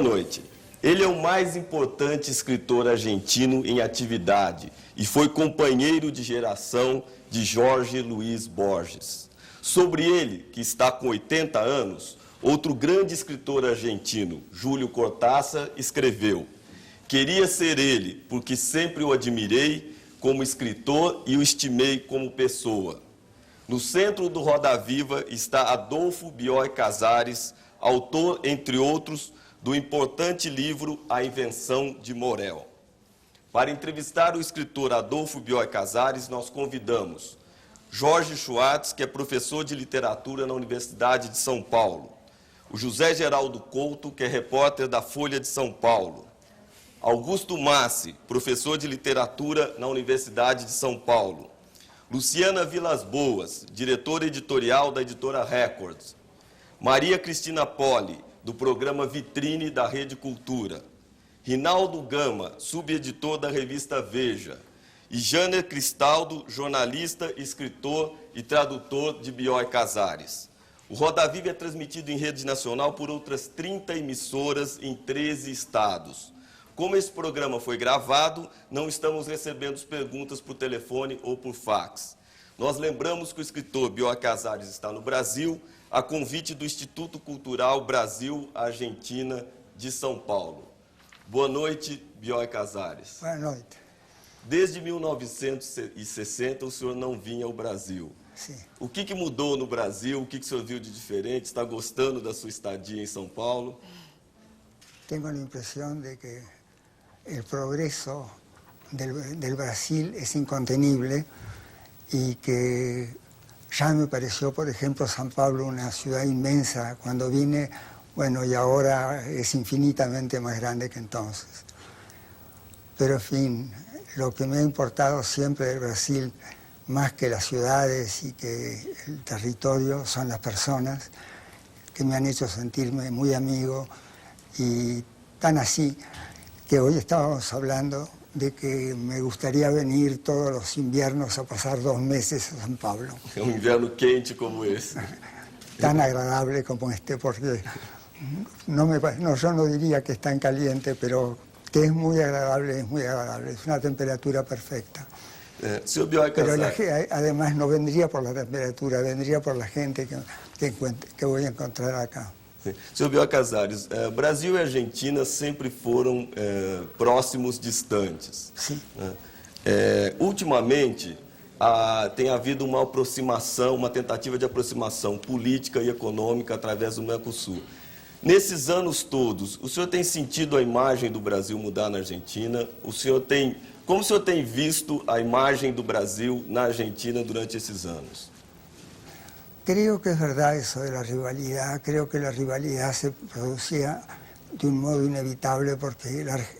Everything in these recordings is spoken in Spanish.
Boa noite. Ele é o mais importante escritor argentino em atividade e foi companheiro de geração de Jorge Luis Borges. Sobre ele, que está com 80 anos, outro grande escritor argentino, Júlio Cortázar, escreveu: "Queria ser ele, porque sempre o admirei como escritor e o estimei como pessoa." No centro do Roda Viva está Adolfo Bioy Casares, autor, entre outros, do importante livro A Invenção de Morel. Para entrevistar o escritor Adolfo Bioy Casares, nós convidamos Jorge Schwartz, que é professor de literatura na Universidade de São Paulo, o José Geraldo Couto, que é repórter da Folha de São Paulo, Augusto Massi, professor de literatura na Universidade de São Paulo, Luciana Vilas Boas, diretora editorial da editora Records, Maria Cristina Poli, do programa Vitrine da Rede Cultura, Rinaldo Gama, subeditor da revista Veja, e Janer Cristaldo, jornalista, escritor e tradutor de Bioy Casares. O Roda Viva é transmitido em rede nacional por outras 30 emissoras em 13 estados. Como esse programa foi gravado, não estamos recebendo perguntas por telefone ou por fax. Nós lembramos que o escritor Bioy Casares está no Brasil, a convite do Instituto Cultural Brasil-Argentina de São Paulo. Boa noite, Bioy Casares. Boa noite. Desde 1960, o senhor não vinha ao Brasil. Sim. O que mudou no Brasil? O que o senhor viu de diferente? Está gostando da sua estadia em São Paulo? Tenho a impressão de que o progresso del Brasil é incontenible y que ya me pareció, por ejemplo, San Pablo una ciudad inmensa cuando vine, bueno, y ahora es infinitamente más grande que entonces. Pero, en fin, lo que me ha importado siempre del Brasil, más que las ciudades y que el territorio, son las personas que me han hecho sentirme muy amigo, y tan así que hoy estábamos hablando de que me gustaría venir todos los inviernos a pasar 2 meses a San Pablo. Un invierno quente como ese. Tan agradable como este, porque yo no diría que es tan caliente, pero que es muy agradable, es una temperatura perfecta. Señor Bioy Casares. Pero además no vendría por la temperatura, vendría por la gente que voy a encontrar acá. Senhor Bioy Casares, Brasil e Argentina sempre foram próximos, distantes. Sim. Ultimamente, tem havido uma aproximação, uma tentativa de aproximação política e econômica através do Mercosul. Nesses anos todos, o senhor tem sentido a imagem do Brasil mudar na Argentina? Como o senhor tem visto a imagem do Brasil na Argentina durante esses anos? Creo que es verdad eso de la rivalidad. Creo que la rivalidad se producía de un modo inevitable porque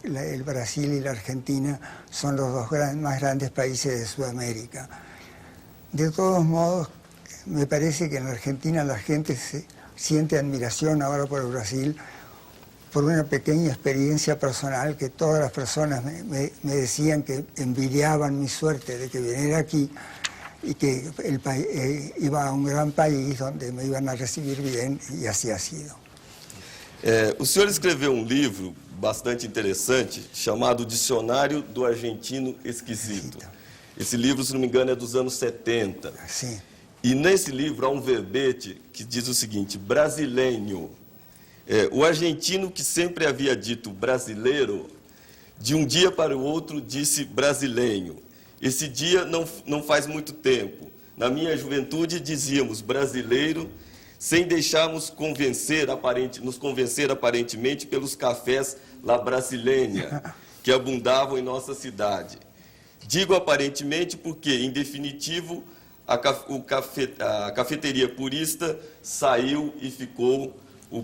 el Brasil y la Argentina son los dos más grandes países de Sudamérica. De todos modos, me parece que en la Argentina la gente siente admiración ahora por el Brasil por una pequeña experiencia personal que todas las personas me decían que envidiaban mi suerte de que viniera aquí y que iba a un gran país donde me iban a recibir bien, y así ha sido. O senhor escreveu um livro bastante interessante chamado Dicionário do Argentino Esquisito. Esse livro, se não me engano, é dos anos 70. Sim. E nesse livro há um verbete que diz o seguinte: brasileño. O argentino que sempre havia dito brasileiro, de um dia para o outro disse brasileño. Esse dia não faz muito tempo. Na minha juventude dizíamos brasileiro, sem deixarmos nos convencer aparentemente pelos cafés La Brasileña, que abundavam em nossa cidade. Digo aparentemente porque, em definitivo, a cafeteria purista saiu e ficou, o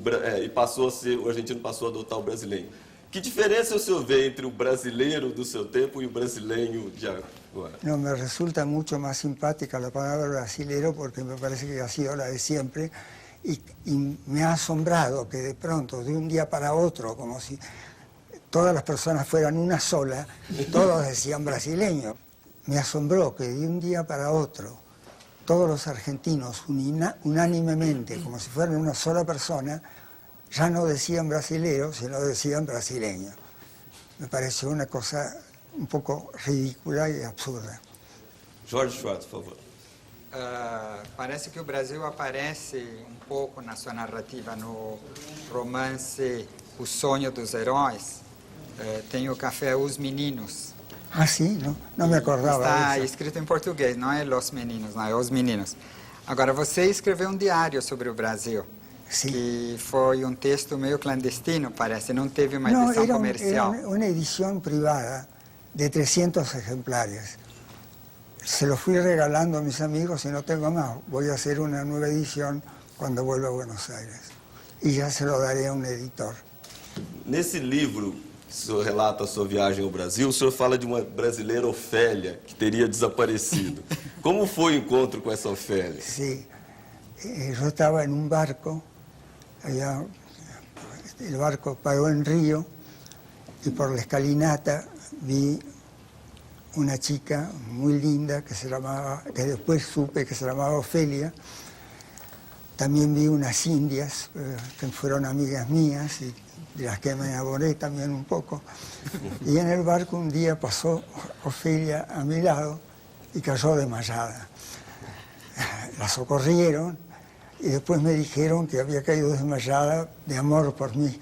argentino passou a adotar o brasileiro. Que diferença o senhor vê entre o brasileiro do seu tempo e o brasileño de agora? No, me resulta mucho más simpática la palabra brasilero porque me parece que ha sido la de siempre, y me ha asombrado que de pronto, de un día para otro, como si todas las personas fueran una sola, todos decían brasileño. Me asombró que de un día para otro todos los argentinos unánimemente, como si fueran una sola persona, ya no decían brasilero, sino decían brasileño. Me pareció una cosa un poco ridícula y absurda. Jorge Schwartz, por favor. Parece que o Brasil aparece pouco na sua narrativa, no romance O Sonho dos Heróis. Tem o Café Os Meninos. Ah, sí, no me acordaba Está de eso. escrito em português, não é Los Meninos, não é Os Meninos. Agora, você escreveu um diário sobre o Brasil, Sim. que foi um texto meio clandestino, parece, não teve uma No, edição era comercial. una edición privada de 300 ejemplares. Se lo fui regalando a mis amigos y no tengo más. Voy a hacer una nueva edición cuando vuelva a Buenos Aires. Y ya se lo daré a un editor. Nesse livro, que o senhor relata a sua viagem ao Brasil, o senhor fala de uma brasileira Ofélia, que teria desaparecido. Como foi o encontro com essa Ofélia? Sí, yo estaba en un barco, el barco paró en Río y por la escalinata vi una chica muy linda que después supe que se llamaba Ofelia. También vi unas indias que fueron amigas mías y de las que me enamoré también un poco. Y en el barco un día pasó Ofelia a mi lado y cayó desmayada. La socorrieron y después me dijeron que había caído desmayada de amor por mí.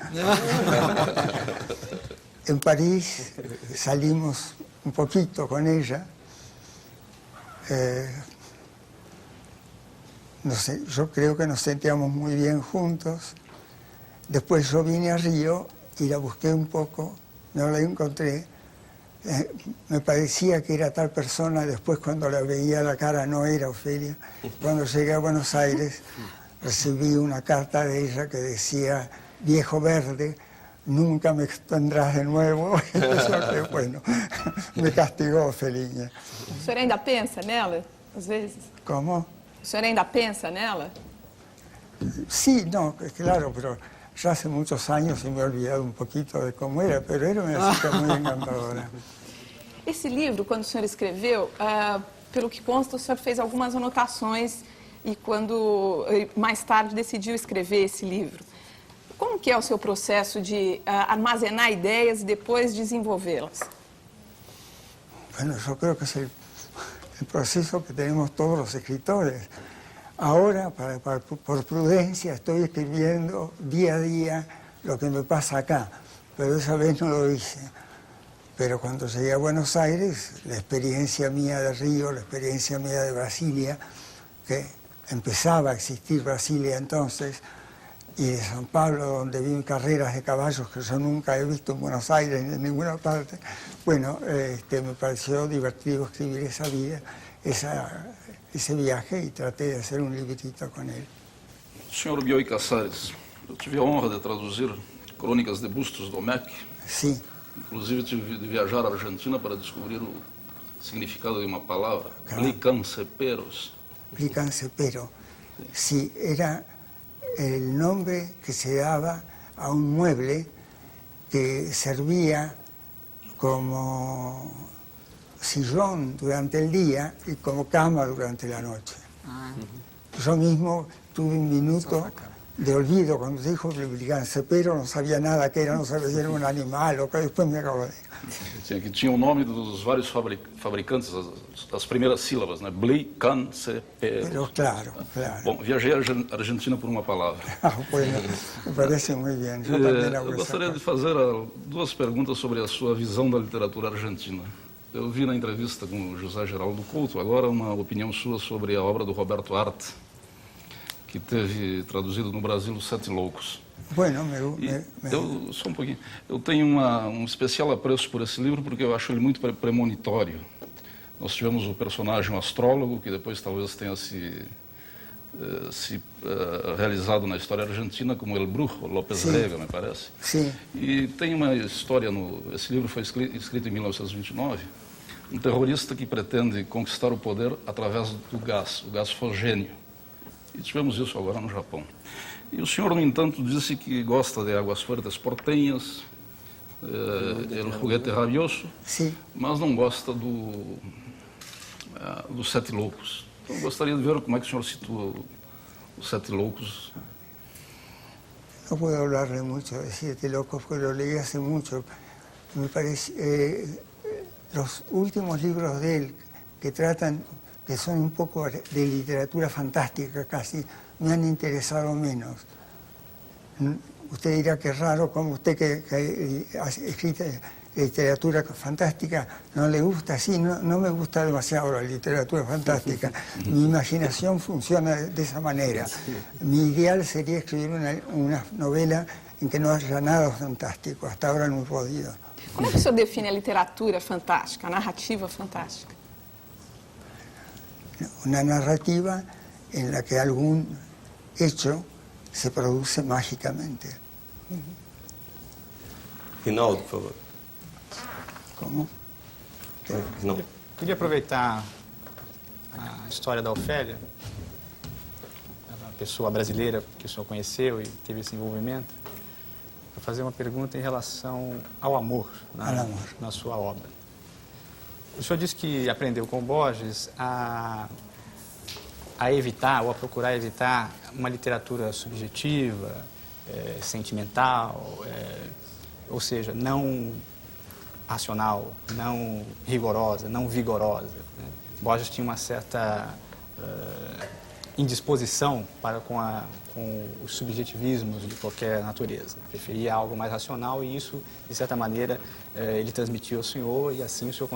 En París salimos un poquito con ella. No sé, yo creo que nos sentíamos muy bien juntos. Después yo vine a Río y la busqué un poco, no la encontré. Me parecía que era tal persona, después cuando la veía la cara no era Ofelia. Cuando llegué a Buenos Aires recibí una carta de ella que decía: viejo verde, nunca me tendrás de nuevo. Eso, bueno, me castigó Ofelinha. O senhor ainda pensa nela, às vezes? ¿Cómo? O senhor ainda pensa nela? Sí, no, claro, pero ya hace muchos años y me he olvidado un poquito de cómo era, pero era una chica muy encantadora. Esse livro, quando o senhor escreveu, pelo que consta, o senhor fez algumas anotações e quando mais tarde decidiu escrever esse livro. Como que é o seu processo de armazenar ideias e depois desenvolvê-las? Bueno, yo creo que es el proceso que tenemos todos los escritores. Ahora, por prudencia, estoy escribiendo día a día lo que me pasa acá, pero esa vez no lo hice. Pero cuando llegué a Buenos Aires, la experiencia mía de Río, la experiencia mía de Brasilia, que empezaba a existir Brasilia entonces, y de San Pablo, donde vi carreras de caballos que yo nunca he visto en Buenos Aires ni en ninguna parte, bueno, me pareció divertido escribir esa vida, ese viaje, y traté de hacer un librito con él. Senhor Bioy Casares, eu tive a honra de traduzir Crônicas de Bustos do MEC. Sí, Inclusive tive de viajar à Argentina para descobrir o significado de uma palavra, Caramba. licanceperos. Licancepero. Sí, era el nombre que se daba a un mueble que servía como sillón durante el día y como cama durante la noche. Yo mismo tuve un minuto de olvido cuando dijo licancepero, no sabía nada que era, no sabía si era un animal o que después me acabo de... Que tinha o nome dos vários fabricantes, as primeiras sílabas, né? Blicancepero. Pero claro, claro. Bom, viajei à Argentina por uma palavra. Bueno, me parece muy bien. Yo también hago Eu esa gostaria de cosa. fazer duas perguntas sobre a sua visão da literatura argentina. Eu vi na entrevista com o José Geraldo Couto, agora uma opinião sua sobre a obra do Roberto Arte, que teve traduzido no Brasil Os Sete Loucos. Bueno, Só um pouquinho. Eu tenho um especial apreço por esse livro porque eu acho ele muito premonitório. Nós tivemos o personagem o astrólogo, que depois talvez tenha se realizado na história argentina como El Brujo, López Sim. Rega, me parece. Sí, E tem uma história, esse livro foi escrito em 1929, um terrorista que pretende conquistar o poder através do gás, o gás fogênio. E tivemos isso agora no Japão. E o senhor, no entanto, disse que gosta de Águas Fuertes Porteñas, El Juguete Rabioso, sí. mas não gosta dos Sete Loucos. Então, eu gostaria de ver como é que o senhor situa os Sete Loucos. No puedo hablarle mucho de Siete Locos, porque lo leí hace mucho. Me parece, los últimos libros de él que tratan, que son un poco de literatura fantástica casi, me han interesado menos. Usted dirá que es raro, como usted que ha escrito literatura fantástica, no le gusta. Sí, no me gusta demasiado la literatura fantástica. Mi imaginación funciona de esa manera. Mi ideal sería escribir una novela en que no haya nada fantástico. Hasta ahora no he podido. Como é que o senhor define a literatura fantástica, a narrativa fantástica? Una narrativa en la que algún hecho se produce mágicamente. Rinaldo, por favor. ¿Cómo? Rinaldo. Queria aproveitar a história da Ofélia, uma pessoa brasileira que o senhor conheceu e teve esse envolvimento, para fazer uma pergunta em relação ao amor na sua obra. O senhor disse que aprendeu com Borges a evitar ou a procurar evitar uma literatura subjetiva, sentimental, ou seja, não racional, não rigorosa, não vigorosa, né? Borges tinha uma certa indisposição com os subjetivismos de qualquer natureza. Preferia algo mais racional e isso, de certa maneira, ele transmitiu ao senhor e assim o senhor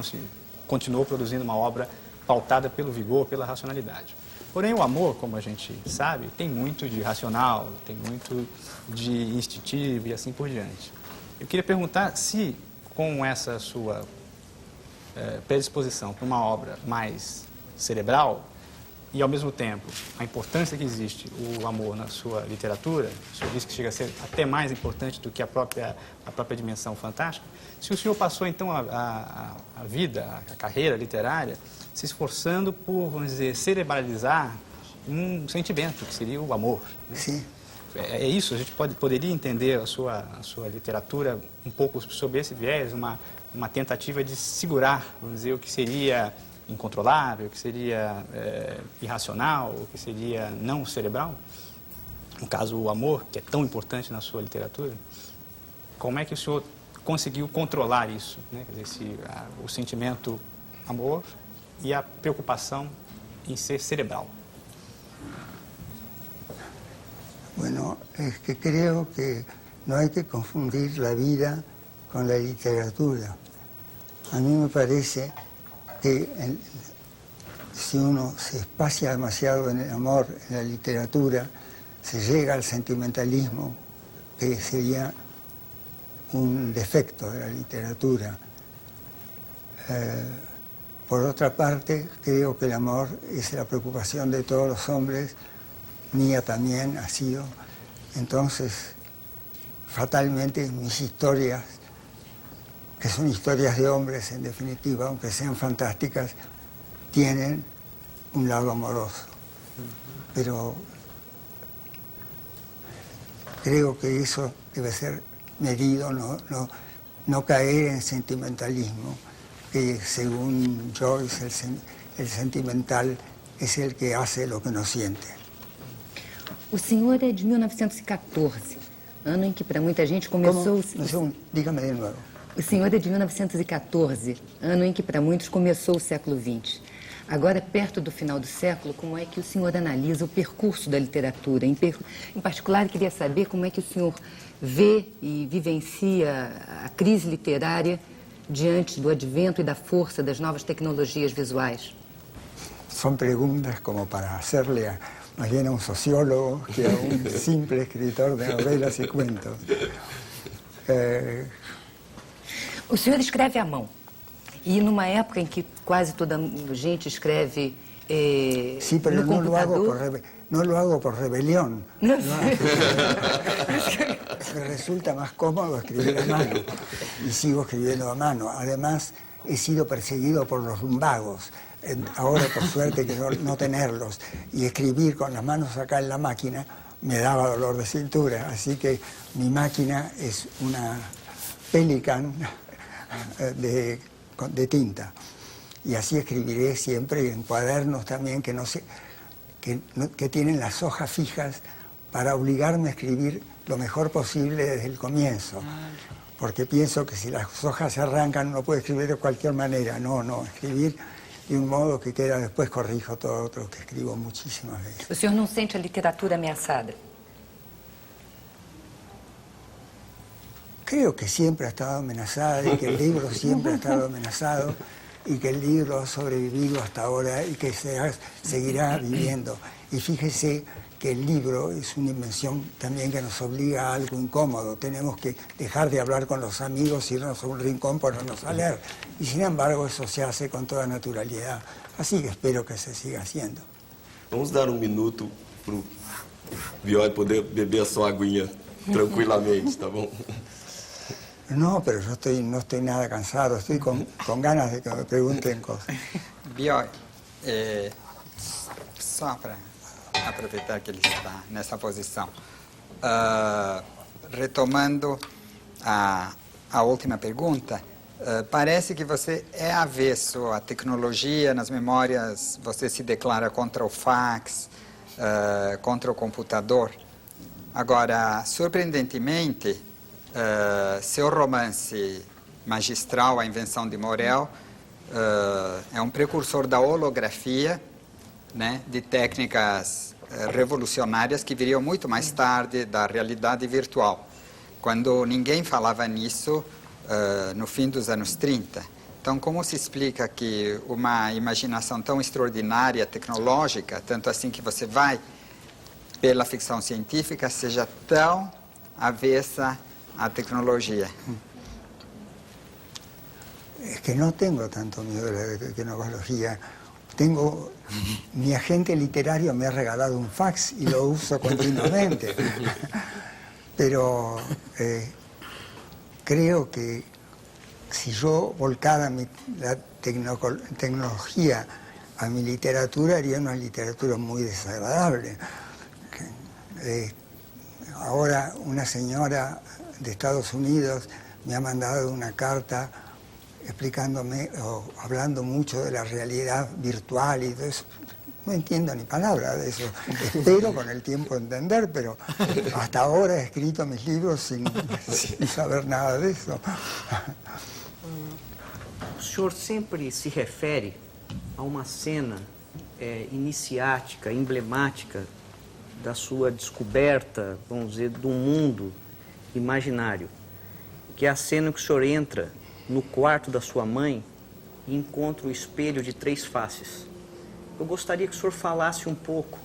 continuou produzindo uma obra pautada pelo vigor, pela racionalidade. Porém, o amor, como a gente sabe, tem muito de racional, tem muito de instintivo e assim por diante. Eu queria perguntar se, com essa sua predisposição para uma obra mais cerebral, e, ao mesmo tempo, a importância que existe o amor na sua literatura, o senhor disse que chega a ser até mais importante do que a própria dimensão fantástica, se o senhor passou, então, a vida, a carreira literária, se esforçando por, vamos dizer, cerebralizar um sentimento, que seria o amor. Né? Sim. É isso? A gente poderia entender a sua literatura um pouco sob esse viés, uma tentativa de segurar, vamos dizer, o que seria incontrolável, o que seria irracional, o que seria não cerebral? No caso, o amor, que é tão importante na sua literatura, como é que o senhor conseguiu controlar isso, né? Quer dizer, o sentimento amor e a preocupação em ser cerebral? Bueno, es que creo que no hay que confundir la vida con la literatura. A mí me parece que si uno se espacia demasiado en el amor, en la literatura, se llega al sentimentalismo, que sería un defecto de la literatura. Por otra parte, creo que el amor es la preocupación de todos los hombres, mía también ha sido. Entonces, fatalmente, mis historias, que son historias de hombres en definitiva, aunque sean fantásticas, tienen un lado amoroso. Pero creo que eso debe ser medido, no caer en sentimentalismo, que según Joyce el sentimental es el que hace lo que no siente. O senhor é de 1914, ano em que para muita gente começou... Dígame de novo. O senhor é de 1914, ano em que para muitos começou o século XX. Agora, perto do final do século, como é que o senhor analisa o percurso da literatura? Em particular, queria saber como é que o senhor vê e vivencia a crise literária diante do advento e da força das novas tecnologias visuais. Son preguntas como para hacerle más bien a un sociólogo que a un simple escritor de novelas y cuentos. O senhor escreve à mão. E numa época em que quase toda gente escreve sí, pero no computador... no lo hago por rebelión. Me resulta más cómodo escribir a mano y sigo escribiendo a mano. Además, he sido perseguido por los lumbagos. Ahora, por suerte, que no tenerlos. Y escribir con las manos acá en la máquina me daba dolor de cintura. Así que mi máquina es una Pelican de tinta. Y así escribiré siempre en cuadernos también que tienen las hojas fijas para obligarme a escribir lo mejor posible desde el comienzo. Porque pienso que si las hojas se arrancan uno puede escribir de cualquier manera. No, escribir de un modo que queda, después corrijo todo otro que escribo muchísimas veces. O senhor não sente a literatura ameaçada? Creo que siempre ha estado amenazada y que el libro siempre ha estado amenazado y que el libro ha sobrevivido hasta ahora y que seguirá viviendo. Y fíjese que el libro es una invención también que nos obliga a algo incómodo. Tenemos que dejar de hablar con los amigos, irnos a un rincón, ponernos a leer. Y sin embargo eso se hace con toda naturalidad. Así que espero que se siga haciendo. Vamos dar minuto para o Bioy poder beber a sua aguinha tranquilamente, tá bom? No, pero yo no estoy nada cansado, estoy con ganas de que me pregunten cosas. Bioy, só para aproveitar que ele está nessa posição, retomando a última pergunta, parece que você é avesso à tecnologia. Nas memórias você se declara contra o fax, contra o computador. Agora, surpreendentemente, seu romance magistral, A Invenção de Morel, é um precursor da holografia, né, de técnicas revolucionárias que viriam muito mais tarde, da realidade virtual, quando ninguém falava nisso no fim dos anos 30. Então, como se explica que uma imaginação tão extraordinária, tecnológica, tanto assim que você vai pela ficção científica, seja tão avessa à tecnologia? Es que no tengo tanto miedo de la tecnología. Mi agente literario me ha regalado un fax y lo uso continuamente. Pero creo que si yo volcara la tecnología a mi literatura, haría una literatura muy desagradable. Ahora una señora de Estados Unidos me ha mandado una carta explicándome o hablando mucho de la realidad virtual y de eso. No entiendo ni palabra de eso. Espero con el tiempo entender, pero hasta ahora he escrito mis libros sin saber nada de eso. O senhor sempre se refere a uma cena iniciática, emblemática da sua descoberta, vamos dizer, do mundo imaginário, que é a cena que o senhor entra no quarto da sua mãe e encontra o espelho de 3 faces. Eu gostaria que o senhor falasse um pouco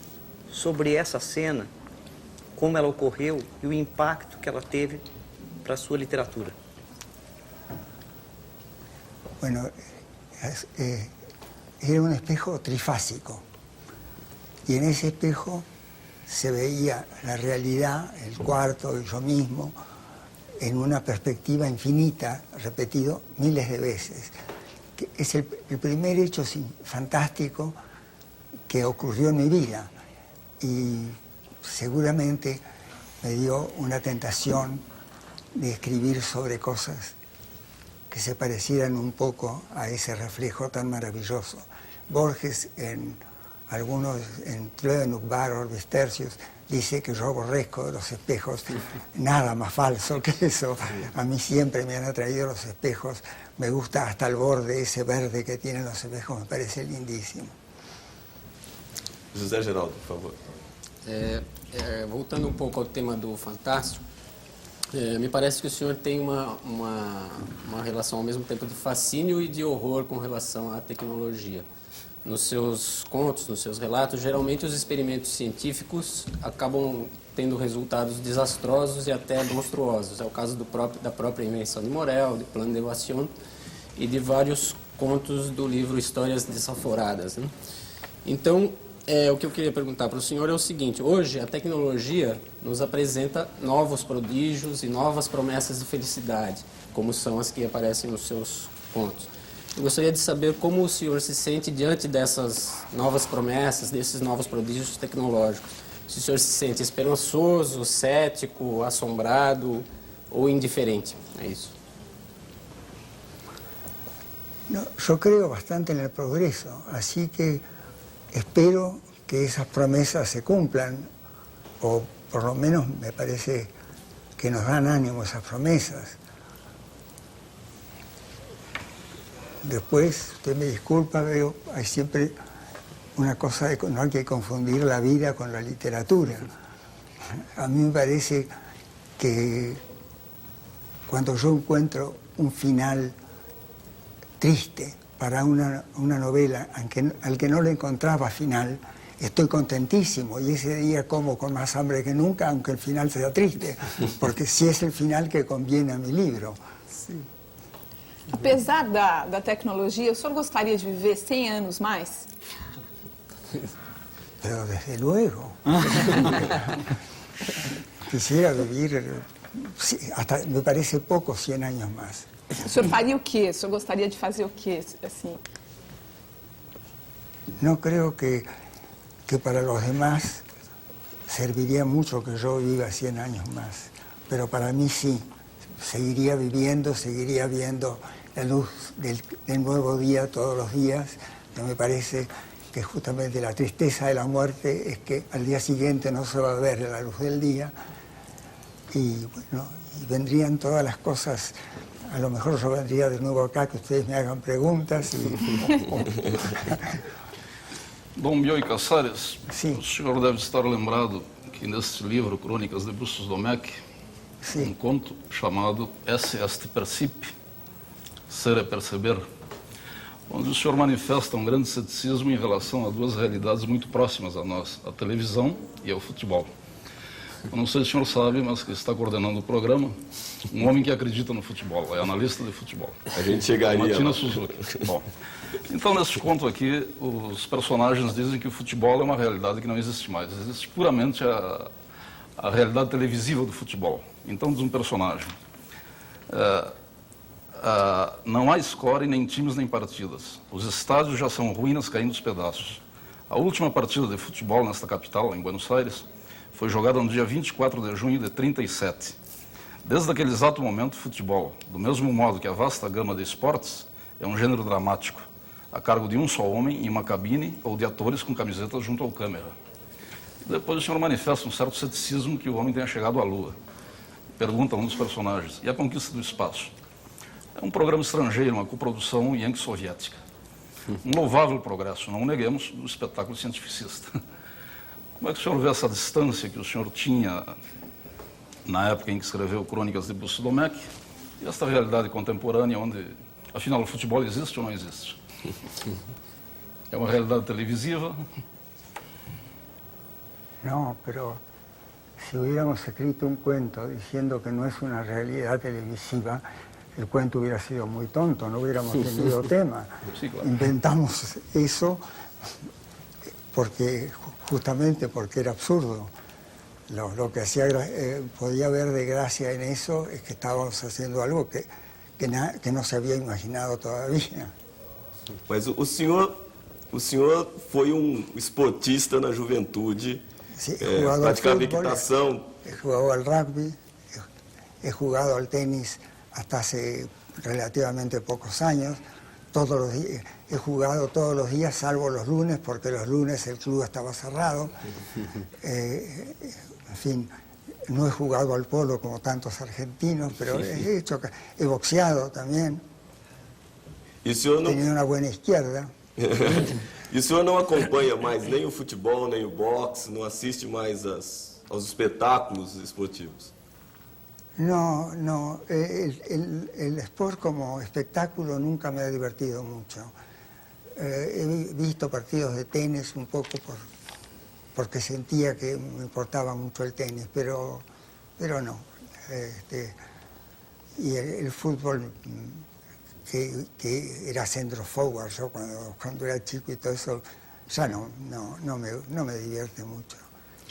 sobre essa cena, como ela ocorreu e o impacto que ela teve para a sua literatura. Bueno, era un espejo trifásico y en ese espejo se veía la realidad, el cuarto y yo mismo, en una perspectiva infinita, repetido miles de veces. Es el primer hecho fantástico que ocurrió en mi vida y seguramente me dio una tentación de escribir sobre cosas que se parecieran un poco a ese reflejo tan maravilloso. Borges, en Tröden och Orbis Tertius, dice que yo aborrezco de los espejos, nada más falso que eso. A mí siempre me han atraído los espejos, me gusta hasta el borde, ese verde que tienen los espejos, me parece lindísimo. José Geraldo, por favor. Voltando um pouco ao tema do Fantástico, me parece que o senhor tem uma relação ao mesmo tempo de fascínio e de horror com relação à tecnologia. Nos seus contos, nos seus relatos, geralmente os experimentos científicos acabam tendo resultados desastrosos e até monstruosos. É o caso da própria Invenção de Morel, de Plan d'Évasion e de vários contos do livro Histórias Desaforadas, né? Então, o que eu queria perguntar para o senhor é o seguinte: hoje a tecnologia nos apresenta novos prodígios e novas promessas de felicidade, como são as que aparecem nos seus contos. Eu gostaria de saber como o senhor se sente diante dessas novas promessas, desses novos prodígios tecnológicos. Se o senhor se sente esperançoso, cético, assombrado ou indiferente. É isso. No, yo creo bastante en el progreso, así que espero que esas promesas se cumplan, o por lo menos me parece que nos dan ánimo esas promesas. Después, usted me disculpa, veo, hay siempre una cosa de no hay que confundir la vida con la literatura. A mí me parece que cuando yo encuentro un final triste para una novela al que no le encontraba final, estoy contentísimo y ese día como con más hambre que nunca, aunque el final sea triste, porque sí es el final que conviene a mi libro. Sí. Apesar da tecnologia, o senhor gostaria de viver 100 anos mais? Pero desde luego. Quisiera vivir, sí, hasta me parece poco, 100 años más. O senhor faria o quê? O senhor gostaria de fazer o quê? Assim? No creo que para los demás serviría mucho que yo viva 100 años más, pero para mí sí, seguiría viviendo, seguiría viendo la luz del nuevo día todos los días, que me parece que justamente la tristeza de la muerte es que al día siguiente no se va a ver la luz del día y bueno, y vendrían todas las cosas. A lo mejor yo vendría de nuevo acá, que ustedes me hagan preguntas y... Dom Bioy Casares, Sim. o senhor deve estar lembrado que neste livro, Crônicas de Bustos Domecq, Sim. conto chamado Esse est Percipe, Ser é Perceber, onde o senhor manifesta um grande ceticismo em relação a duas realidades muito próximas a nós, a televisão e ao futebol. Eu não sei se o senhor sabe, mas que está coordenando o programa um homem que acredita no futebol, é analista de futebol. A gente chegaria Matina lá. Suzuki. Bom, então nesse conto aqui, os personagens dizem que o futebol é uma realidade que não existe mais. Existe puramente a realidade televisiva do futebol. Então diz um personagem, não há score, nem times, nem partidas. Os estádios já são ruínas caindo aos pedaços. A última partida de futebol nesta capital, em Buenos Aires, foi jogada no dia 24 de junho de 37. Desde aquele exato momento, o futebol, do mesmo modo que a vasta gama de esportes, é um gênero dramático, a cargo de um só homem em uma cabine ou de atores com camisetas junto ao câmera. E depois o senhor manifesta um certo ceticismo que o homem tenha chegado à Lua. Pergunta a um dos personagens, e a conquista do espaço? É um programa estrangeiro, uma coprodução yankee-soviética. Um louvável progresso, não o neguemos, do espetáculo cientificista. Como é que o senhor vê essa distância que o senhor tinha na época em que escreveu Crônicas de Bustos Domecq e esta realidade contemporânea onde, afinal, o futebol existe ou não existe? É uma realidade televisiva? No, pero si hubiéramos escrito un cuento diciendo que no es una realidad televisiva, el cuento hubiera sido muy tonto, no hubiéramos tenido tema. Sí, claro. Inventamos eso justamente porque era absurdo. Lo que podía haber de gracia en eso es que estábamos haciendo algo que no se había imaginado todavía. Mas o senhor foi esportista na juventude, Sí, he jugado al praticava fútbol, equitação. he jugado al rugby, he jugado al tenis hasta hace relativamente pocos años. Todos los días, he jugado todos los días, salvo los lunes, porque los lunes el club estaba cerrado. En fin, no he jugado al polo como tantos argentinos, pero he boxeado también. E o senhor He não, tenido una buena izquierda. e o senhor não acompanha mais nem o futebol, nem o boxe, não assiste mais aos espetáculos esportivos? No, el sport como espectáculo nunca me ha divertido mucho. He visto partidos de tenis un poco porque sentía que me importaba mucho el tenis, pero no. Y el fútbol, que era centro forward, yo cuando era chico y todo eso, ya no me divierte mucho.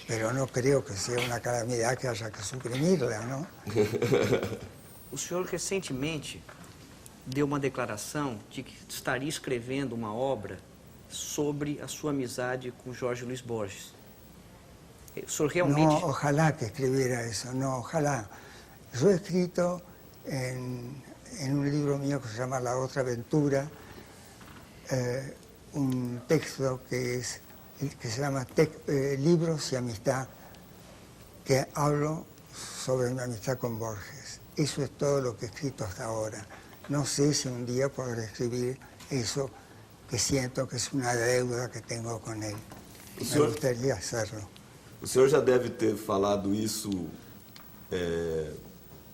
Pero no creo que sea una calamidad que haya que suprimirla, ¿no? O senhor recentemente deu uma declaração de que estaria escrevendo uma obra sobre a sua amizade com Jorge Luis Borges. O senhor realmente... No, ojalá que escribiera eso, no, ojalá. Yo he escrito en un libro mío que se llama La Otra Aventura, un texto que se llama Libros y Amistad, que hablo sobre mi amistad con Borges. Eso es todo lo que he escrito hasta ahora. No sé si un día podré escribir eso que siento que es una deuda que tengo con él. Me gustaría hacerlo. O senhor já deve ter falado isso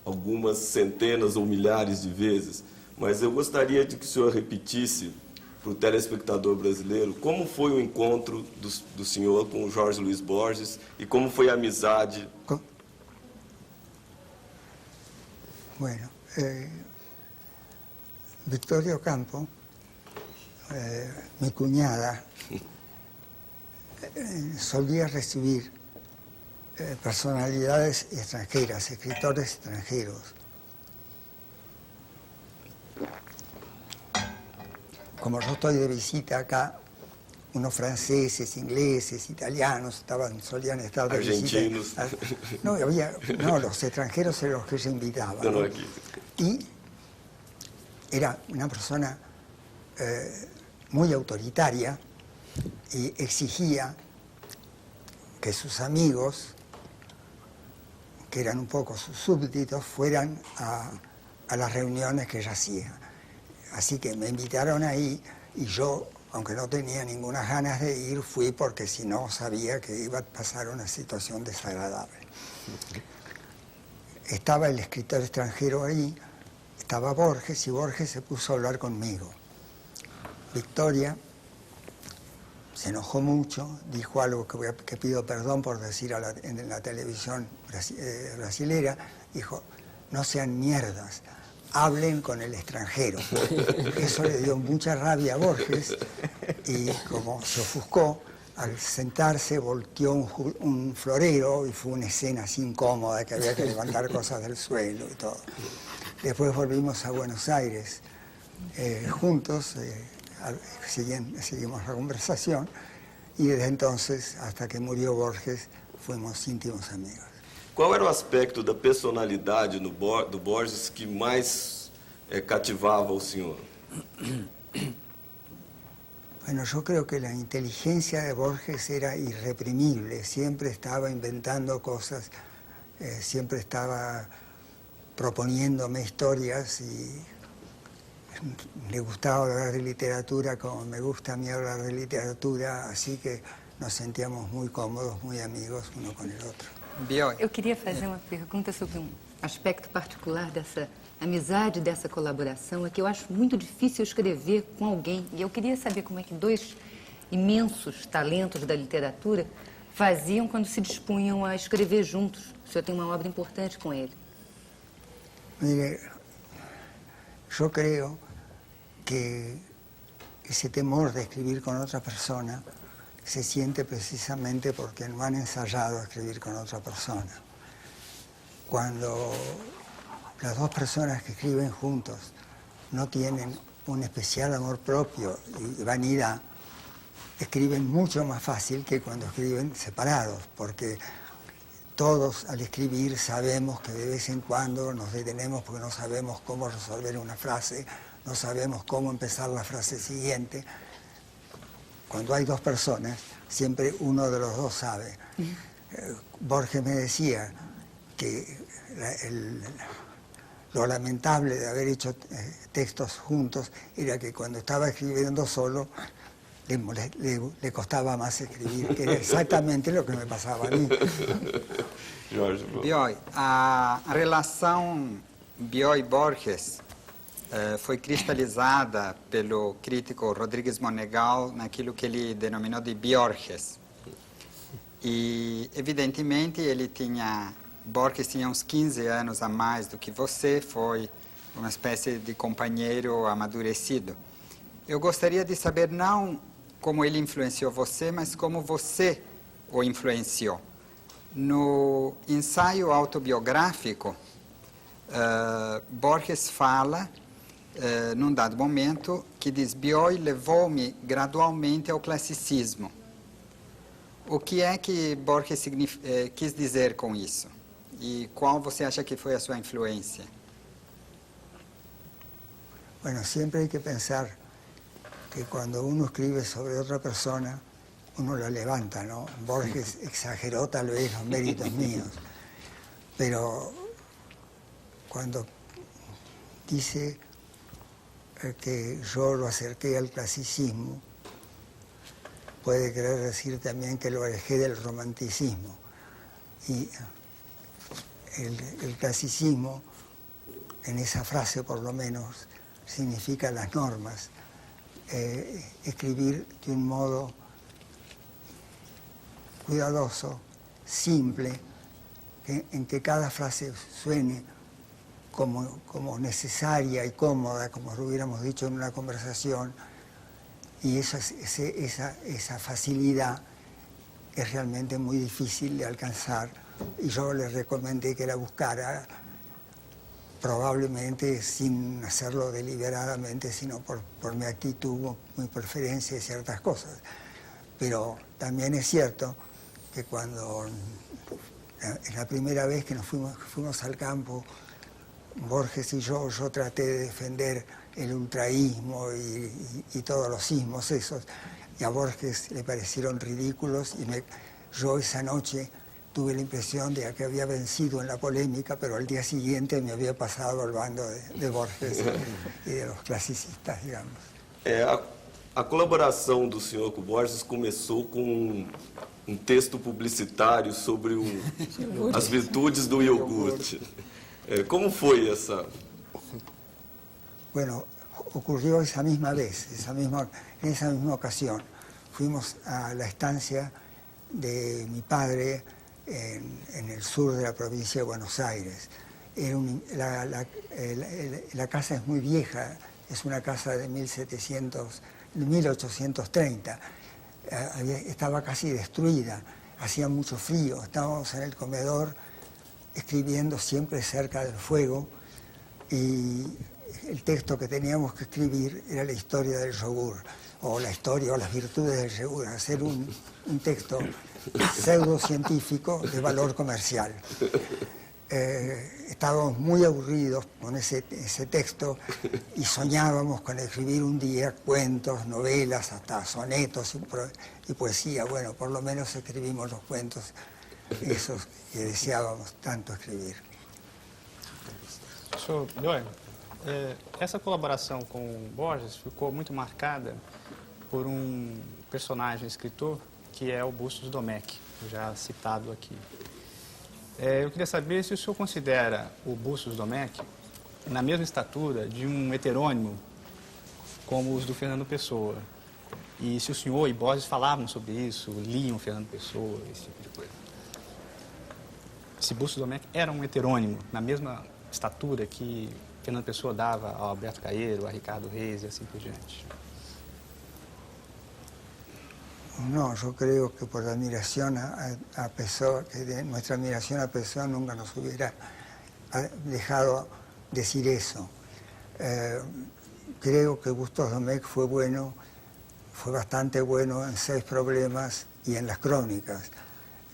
algumas centenas ou milhares de vezes, mas eu gostaria de que o senhor repetisse para o telespectador brasileiro como foi o encontro do senhor com o Jorge Luiz Borges e como foi a amizade. Bueno, Victoria Ocampo, mi cuñada, solía recibir personalidades extranjeras, escritores extranjeros. Como yo estoy de visita acá, unos franceses, ingleses, italianos solían estar de Argentinos. visita. No, los extranjeros eran los que se invitaban. No, aquí. Y era una persona muy autoritaria y exigía que sus amigos, que eran un poco sus súbditos, fueran a las reuniones que ella hacía. Así que me invitaron ahí y yo, aunque no tenía ninguna ganas de ir, fui porque si no sabía que iba a pasar una situación desagradable. Estaba el escritor extranjero ahí, estaba Borges, y Borges se puso a hablar conmigo. Victoria se enojó mucho, dijo algo que pido perdón por decir en la televisión brasilera, dijo: no sean mierdas, hablen con el extranjero. Eso le dio mucha rabia a Borges y como se ofuscó, al sentarse volteó un florero y fue una escena así incómoda que había que levantar cosas del suelo y todo. Después volvimos a Buenos Aires juntos, seguimos la conversación y desde entonces hasta que murió Borges fuimos íntimos amigos. Qual era o aspecto da personalidade do Borges que mais cativava o senhor? Bueno, yo creo que la inteligencia de Borges era irreprimible, siempre estaba inventando cosas, siempre estaba proponiéndome historias y le gustaba hablar de literatura como me gusta a mí hablar de literatura, así que nos sentíamos muy cómodos, muy amigos uno con el otro. Eu queria fazer uma pergunta sobre um aspecto particular dessa amizade, dessa colaboração, é que eu acho muito difícil escrever com alguém. E eu queria saber como é que dois imensos talentos da literatura faziam quando se dispunham a escrever juntos. O senhor tem uma obra importante com ele. Mire, yo creo que ese temor de escribir con otra persona se siente precisamente porque no han ensayado a escribir con otra persona. Cuando las dos personas que escriben juntos no tienen un especial amor propio y vanidad, escriben mucho más fácil que cuando escriben separados, porque todos al escribir sabemos que de vez en cuando nos detenemos porque no sabemos cómo resolver una frase, no sabemos cómo empezar la frase siguiente. Cuando hay dos personas, siempre uno de los dos sabe. Borges me decía que lo lamentable de haber hecho textos juntos era que cuando estaba escribiendo solo le costaba más escribir, que era exactamente lo que me pasaba a mí. Bioy, a relação Bioy-Borges foi cristalizada pelo crítico Rodrigues Monegal naquilo que ele denominou de Biorges. E, evidentemente, Borges tinha uns 15 anos a mais do que você, foi uma espécie de companheiro amadurecido. Eu gostaria de saber não como ele influenciou você, mas como você o influenciou. No ensaio autobiográfico, Borges fala, num dado momento, que diz: Bioy levou-me gradualmente ao classicismo. O que é que Borges quis dizer com isso? E qual você acha que foi a sua influência? Bueno, siempre hay que pensar que cuando uno escribe sobre otra persona, uno lo levanta, ¿no? Borges exageró tal vez los méritos míos, pero cuando dice que yo lo acerqué al clasicismo, puede querer decir también que lo alejé del romanticismo. Y el clasicismo, en esa frase por lo menos, significa las normas. Escribir de un modo cuidadoso, simple, en que cada frase suene como necesaria y cómoda, como lo hubiéramos dicho en una conversación, y esa facilidad es realmente muy difícil de alcanzar, y yo le recomendé que la buscara, probablemente sin hacerlo deliberadamente, sino por mi actitud, mi preferencia y ciertas cosas. Pero también es cierto que cuando, en la primera vez que fuimos al campo, Borges y yo traté de defender el ultraísmo y todos los ismos esos, y a Borges le parecieron ridículos, y yo esa noche tuve la impresión de que había vencido en la polémica, pero al día siguiente me había pasado al bando de Borges e de los clasicistas, digamos. A colaboração do senhor com Borges começou com um texto publicitário sobre as virtudes do iogurte. ¿Cómo fue esa? Bueno, ocurrió esa misma vez, en esa misma ocasión. Fuimos a la estancia de mi padre en el sur de la provincia de Buenos Aires. La casa es muy vieja, es una casa de 1830. Estaba casi destruida, hacía mucho frío, estábamos en el comedor escribiendo siempre cerca del fuego, y el texto que teníamos que escribir era la historia del yogur, o la historia o las virtudes del yogur, hacer un texto pseudocientífico de valor comercial. Estábamos muy aburridos con ese texto y soñábamos con escribir un día cuentos, novelas, hasta sonetos y poesía. Bueno, por lo menos escribimos los cuentos esos que deseábamos tanto escrever. Professor Bilhões, essa colaboração com Borges ficou muito marcada por um personagem escritor que é o Bustos Domecq, já citado aqui. Eu queria saber se o senhor considera o Bustos Domecq na mesma estatura de um heterônimo como os do Fernando Pessoa. E se o senhor e Borges falavam sobre isso, liam Fernando Pessoa, esse tipo de coisa. Se Bustos Domecq era um heterônimo, na mesma estatura que Fernando Pessoa dava ao Alberto Caeiro, a Ricardo Reis e assim por diante. No, yo creo que por la admiración a Pessoa, que de nuestra admiración a Pessoa nunca nos hubiera dejado decir eso. Creo que Bustos Domecq fue bastante bueno en 6 problemas y en las crónicas.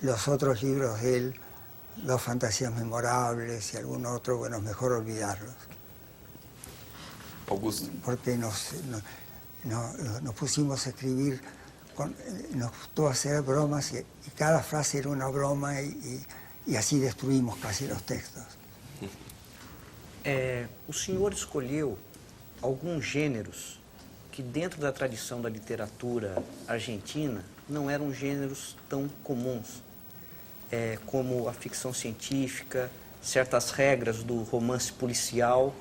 Los otros libros de él, Dos fantasías memorables y algún otro, bueno, es mejor olvidarlos. Augusto. Porque nos pusimos a escribir, nos gustó hacer bromas y cada frase era una broma y así destruimos casi los textos. O senhor escolheu alguns gêneros que dentro da tradição da literatura argentina não eram gêneros tão comuns, como a ficção científica, certas regras do romance policial.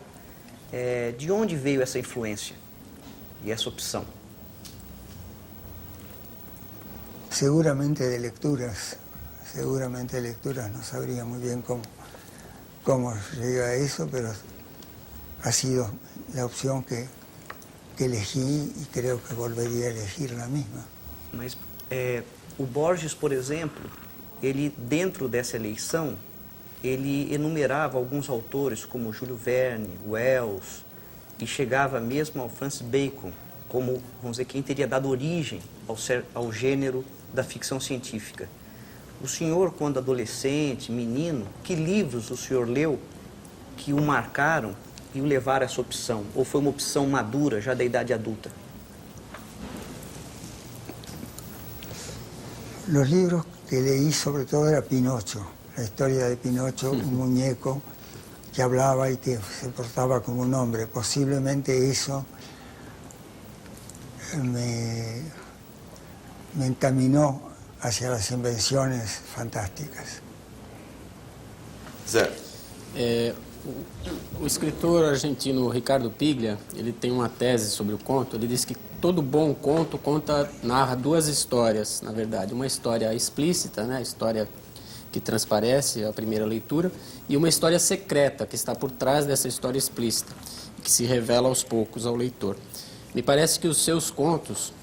De onde veio essa influência e essa opção? Seguramente de lecturas, no sabría muy bien cómo llegué a eso, pero ha sido la opción que elegí y creo que volvería a elegir la misma. Mas o Borges, por exemplo, ele dentro dessa eleição, ele enumerava alguns autores como Júlio Verne, Wells, e chegava mesmo ao Francis Bacon, como, vamos dizer, quem teria dado origem ao gênero da ficção científica. O senhor, quando adolescente, menino, que livros o senhor leu que o marcaram e o levaram a essa opção? Ou foi uma opção madura, já da idade adulta? Los libros que leí sobre todo era Pinocho. la historia de Pinocho, un muñeco que hablaba y que se portaba como un hombre. Posiblemente eso me encaminó hacia las invenciones fantásticas. Zé, O escritor argentino Ricardo Piglia, ele tem uma tese sobre o conto. Ele diz que todo bom conto narra duas histórias, na verdade. Uma história explícita, né, a história que transparece a primeira leitura, e uma história secreta, que está por trás dessa história explícita, que se revela aos poucos ao leitor. Me parece que os seus contos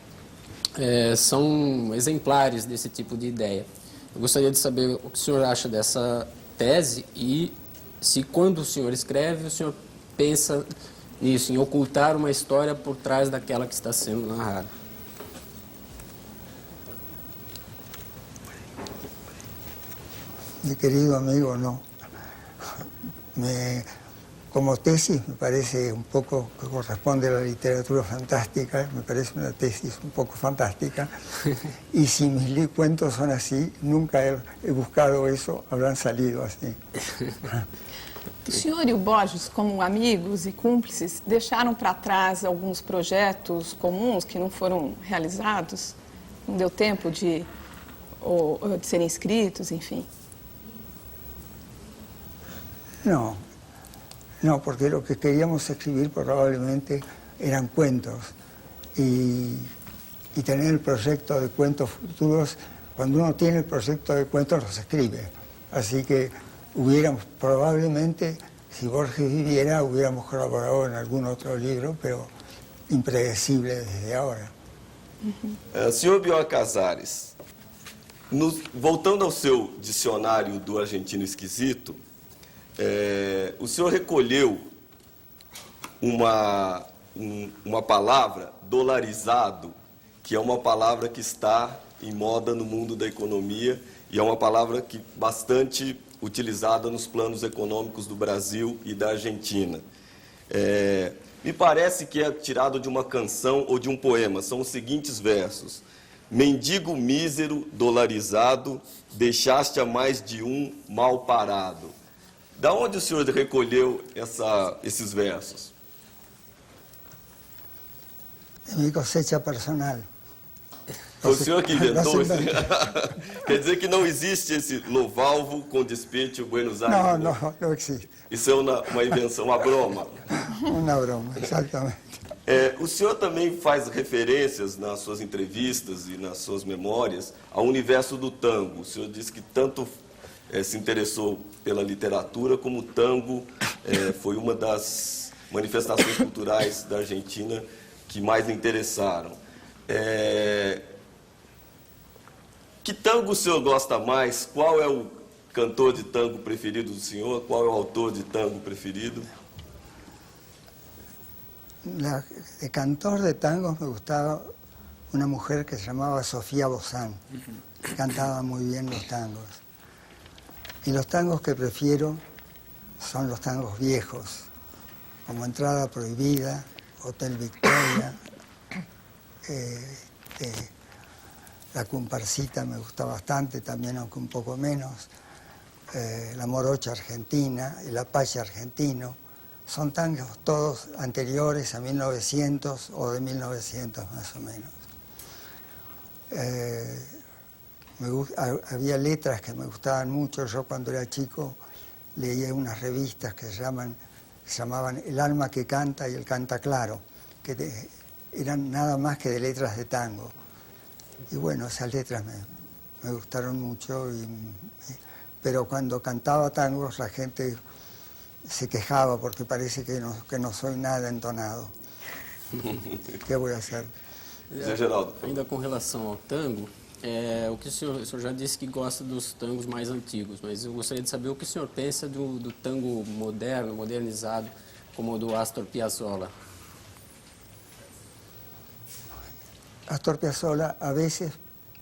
são exemplares desse tipo de ideia. Eu gostaria de saber o que o senhor acha dessa tese e se, quando o senhor escreve, o senhor pensa nisso, em ocultar uma história por trás daquela que está sendo narrada. Mi querido amigo, no. Como tesis me parece un poco que corresponde a la literatura fantástica, me parece una tesis un poco fantástica, y si mis cuentos son así, nunca he buscado eso, habrán salido así. O senhor e o Borges, como amigos e cúmplices, deixaram para trás alguns projetos comuns que não foram realizados? Não deu tempo de serem escritos, enfim? No, porque lo que queríamos escribir probablemente eran cuentos y tener el proyecto de cuentos futuros, cuando uno tiene el proyecto de cuentos los escribe. Así que probablemente, si Borges viviera, hubiéramos colaborado en algún otro libro, pero impredecible desde ahora. Senhor Bioy Casares, voltando ao seu dicionário do argentino esquisito, o senhor recolheu uma palavra, dolarizado, que é uma palavra que está em moda no mundo da economia e é uma palavra que bastante utilizada nos planos econômicos do Brasil e da Argentina. Me parece que é tirado de uma canção ou de um poema. São os seguintes versos: mendigo mísero, dolarizado, deixaste a mais de um mal parado. Da onde o senhor recolheu esses versos? De mi cosecha personal. Foi o senhor que inventou isso? Quer dizer que não existe esse Lovalvo com despecho Buenos Aires? No existe. Isso é uma invenção, uma broma. Uma broma, exatamente. O senhor também faz referências nas suas entrevistas e nas suas memórias ao universo do tango. O senhor disse que tanto se interessou pela literatura, como o tango foi uma das manifestações culturais da Argentina que mais lhe interessaram. Que tango o senhor gosta mais? Qual é o cantor de tango preferido do senhor? Qual é o autor de tango preferido? De cantor de tangos me gustaba una mujer que se llamaba Sofía Bozán, que cantaba muy bien los tangos. Y los tangos que prefiero son los tangos viejos, como Entrada Prohibida, Hotel Victoria, La Comparsita me gusta bastante también, aunque un poco menos, La Morocha Argentina, El Apache Argentino. Son tangos todos anteriores a 1900 o de 1900 más o menos. Había letras que me gustaban mucho. Yo cuando era chico leía unas revistas que se llamaban El alma que canta y El canta claro, que eran nada más que de letras de tango. Y bueno, esas letras me gustaron mucho, pero cuando cantaba tangos la gente se quejaba porque parece que no soy nada entonado. ¿Qué voy a hacer? Geraldo. Ainda com relação ao tango, o que o senhor já disse que gosta dos tangos mais antigos, mas eu gostaria de saber o que o senhor pensa do tango moderno, modernizado, como o do Astor Piazzolla. Astor Piazzolla a veces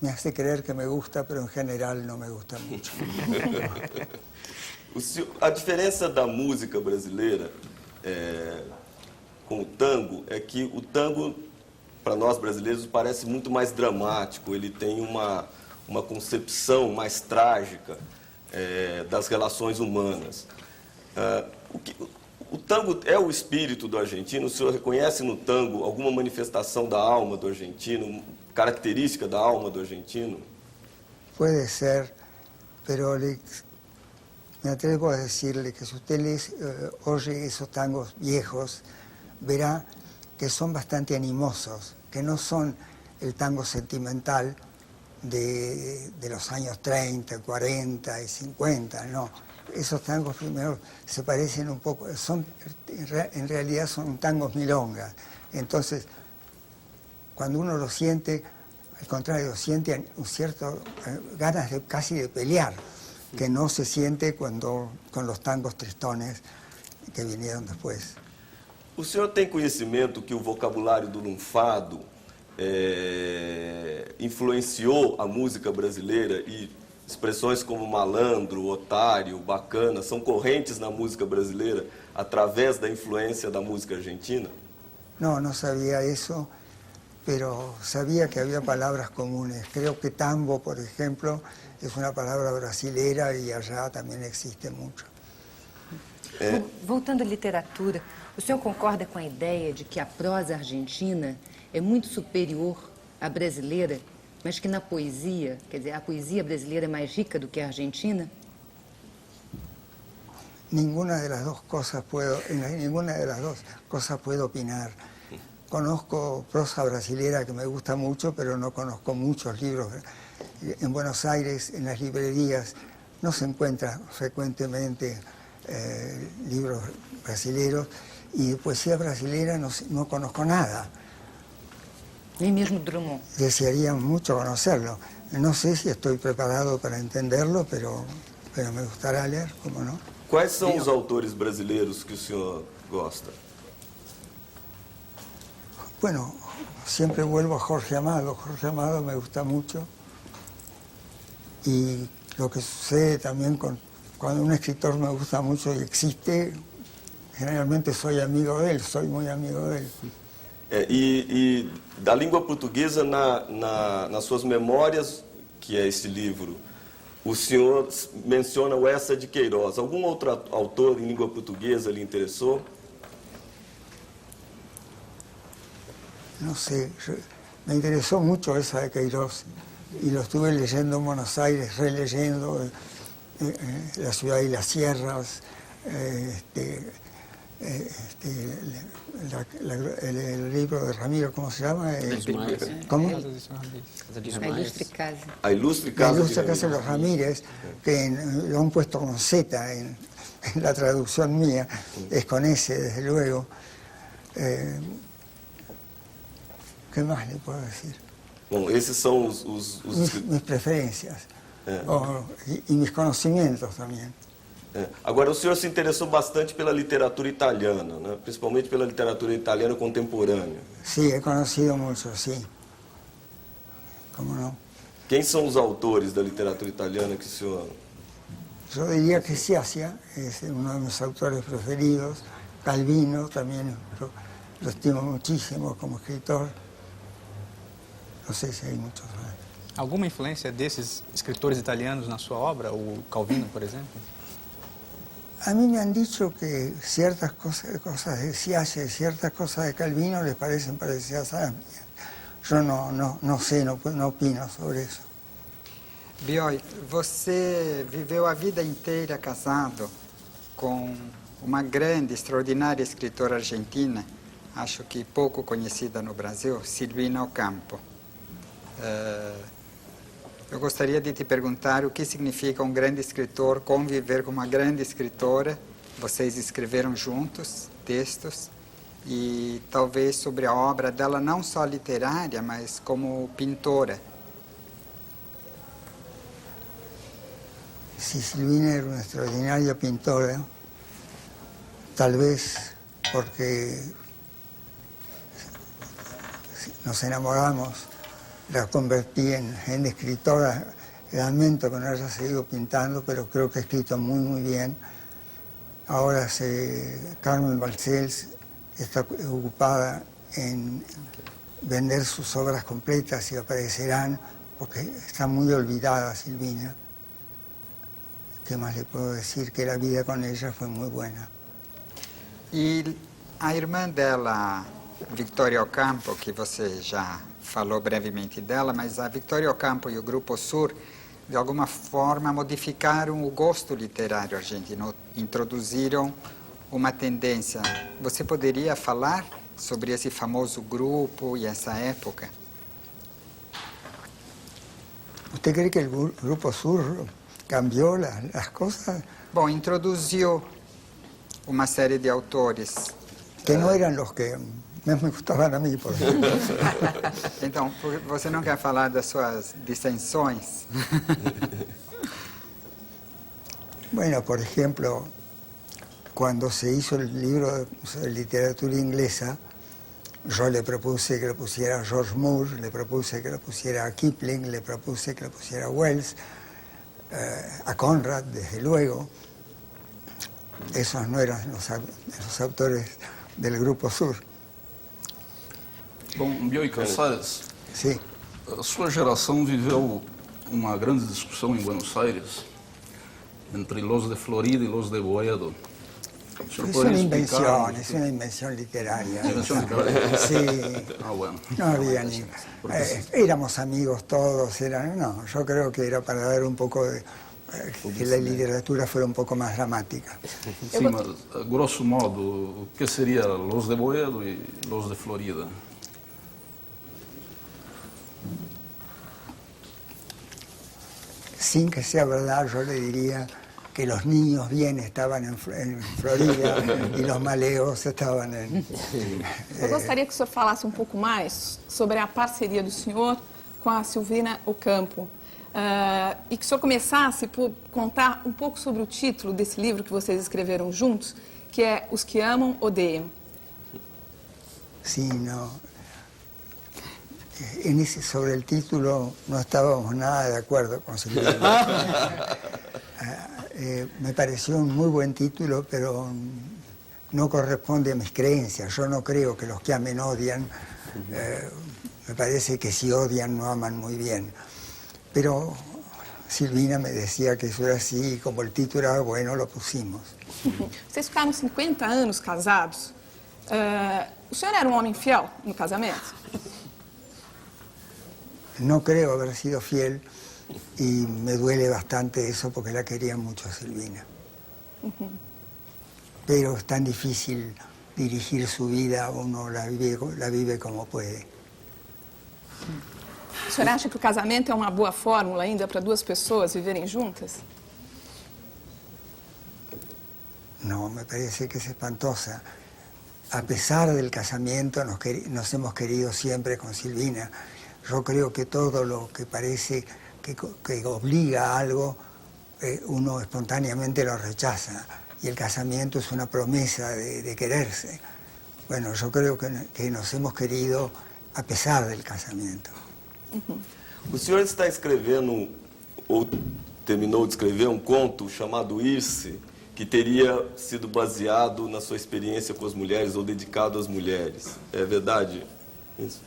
me hace creer que me gusta, pero en general no me gusta mucho. A diferença da música brasileira com o tango é que o tango, para nós brasileiros, parece muito mais dramático, ele tem uma concepção mais trágica. das relações humanas. O tango é o espírito do argentino? O senhor reconhece no tango alguma manifestação da alma do argentino, característica da alma do argentino? Puede ser, pero me atrevo a decirle que si usted oye esos tangos viejos, verá que son bastante animosos, que no son el tango sentimental de los años 30, 40 y 50, no. Esos tangos primero se parecen un poco, en realidad son tangos milongas. Entonces, cuando uno lo siente, al contrario, siente un cierto ganas casi de pelear, que no se siente con los tangos tristones que vinieron después. O senhor tem conhecimento que o vocabulário do lunfado influenciou a música brasileira e expressões como malandro, otário, bacana são correntes na música brasileira através da influência da música argentina? No, no sabía eso, pero sabía que había palabras comunes. Creo que tambo, por ejemplo, es una palabra brasilera y allá también existe mucho. Voltando à literatura, o senhor concorda com a ideia de que a prosa argentina é muito superior à brasileira, mas que na poesia, quer dizer, a poesia brasileira é mais rica do que a argentina? Ninguna de las dos cosas puedo opinar. Conozco prosa brasilera que me gusta mucho, pero no conozco muchos libros. En Buenos Aires, en las librerías, no se encuentran frecuentemente libros brasileros, y de poesía brasilera no conozco nada. Nem mesmo Drummond. Desearía mucho conocerlo. No sé si estoy preparado para entenderlo, pero me gustará leer, ¿cómo no? Quais são os autores brasileiros que o senhor gosta? Bueno, siempre vuelvo a Jorge Amado. Jorge Amado me gusta mucho. Y lo que sucede también cuando un escritor me gusta mucho y existe, generalmente soy amigo de él, soy muy amigo de él. E da língua portuguesa, nas suas memórias, que é esse livro, o senhor menciona o Eça de Queiroz. Algum outro autor em língua portuguesa lhe interessou? No sé, me interesó mucho Eça de Queiroz y lo estuve leyendo en Buenos Aires, releyendo La ciudad y las sierras, el libro de Ramiro, ¿cómo se llama? ¿Cómo? A Ilustre Casa. A Ilustre La Casa Ilustre Casa de los Ramírez, que lo han puesto con Z en la traducción mía, es con S, desde luego. ¿Qué más le puedo decir? Bom, esses são mis preferencias y mis conocimientos también. Agora, o senhor se interessou bastante pela literatura italiana, né? Principalmente pela literatura italiana contemporânea. Sí, he conocido mucho, sí. ¿Cómo no? Quem são os autores da literatura italiana que o senhor... Yo diría que Sciascia es uno de mis autores preferidos. Calvino también lo estimo muchísimo como escritor. No sé si hay muchos más. Alguma influência desses escritores italianos na sua obra, o Calvino, por exemplo? A mí me han dicho que ciertas cosas de Sciascia y ciertas cosas de Calvino les parecen parecidas a las mías. Yo no sé, no opino sobre eso. Bioy, você viveu a vida inteira casado com uma grande, extraordinária escritora argentina, acho que pouco conhecida no Brasil, Silvina Ocampo. Eu gostaria de te perguntar o que significa um grande escritor conviver com uma grande escritora. Vocês escreveram juntos textos e talvez sobre a obra dela, não só literária, mas como pintora. Si Silvina era una extraordinaria pintora, tal vez porque nos enamoramos, la convertí en escritora. Lamento que no haya seguido pintando, pero creo que ha escrito muy, muy bien. Ahora Carmen Balcells está ocupada en vender sus obras completas y aparecerán, porque está muy olvidada Silvina. ¿Qué más le puedo decir? Que la vida con ella fue muy buena. E a irmã dela, Victoria Ocampo, que você já falou brevemente dela, mas a Victoria Ocampo e o Grupo Sur, de alguma forma, modificaram o gosto literário argentino, introduziram uma tendência. Você poderia falar sobre esse famoso grupo e essa época? ¿Usted cree que el Grupo Sur cambió las cosas? Bom, introduziu uma série de autores. Que no eran los que más me gustaban a mí, por ejemplo. Então, você não quer falar das suas dissensões? Bueno, por ejemplo, cuando se hizo el libro de literatura inglesa, yo le propuse que lo pusiera George Moore, le propuse que lo pusiera a Kipling, le propuse que lo pusiera a Wells, a Conrad, desde luego. Esos no eran los autores del Grupo Sur. Bom, Bioy Casares, Sí. a sua geração viveu uma grande discussão em Buenos Aires entre los de Florida e los de Boedo. O senhor Es poderia una explicar? invención literaria. Invención literaria. Sí. Ah, bueno. No había ni... éramos amigos todos, no, yo creo que era para dar un poco de... que la literatura fuera un poco más dramática. Sim, mas, grosso modo, o que seria los de Boedo e los de Florida? Sin que sea verdad, yo le diría que los niños bien estaban en Florida y los maleos estaban en... Eu gostaria que o senhor falasse um pouco mais sobre a parceria do senhor com a Silvina Ocampo. E que o senhor começasse por contar um pouco sobre o título desse livro que vocês escreveram juntos, que é Os que Amam, Odeiam. Sí, no. Sobre el título no estábamos nada de acuerdo con Silvina. Me pareció un muy buen título, pero no corresponde a mis creencias. Yo no creo que los que amen odian. Me parece que si odian no aman muy bien. Pero Silvina me decía que eso era así y como el título era bueno, lo pusimos. Vocês ficaram 50 anos casados. O senhor era um homem fiel no casamento? No creo haber sido fiel y me duele bastante eso porque la quería mucho a Silvina. Pero es tan difícil dirigir su vida, uno la vive como puede. O senhor acha que o casamento é uma boa fórmula ainda para duas pessoas viverem juntas? No, me parece que es espantosa. A pesar del casamiento nos hemos querido siempre con Silvina. Yo creo que todo lo que parece que obliga a algo, uno espontáneamente lo rechaza. Y el casamiento es una promesa de quererse. Bueno, yo creo que nos hemos querido a pesar del casamiento. O senhor está escrevendo, ou terminou de escrever, um conto chamado Irse, que teria sido baseado na sua experiência com as mulheres ou dedicado às mulheres. É verdade isso?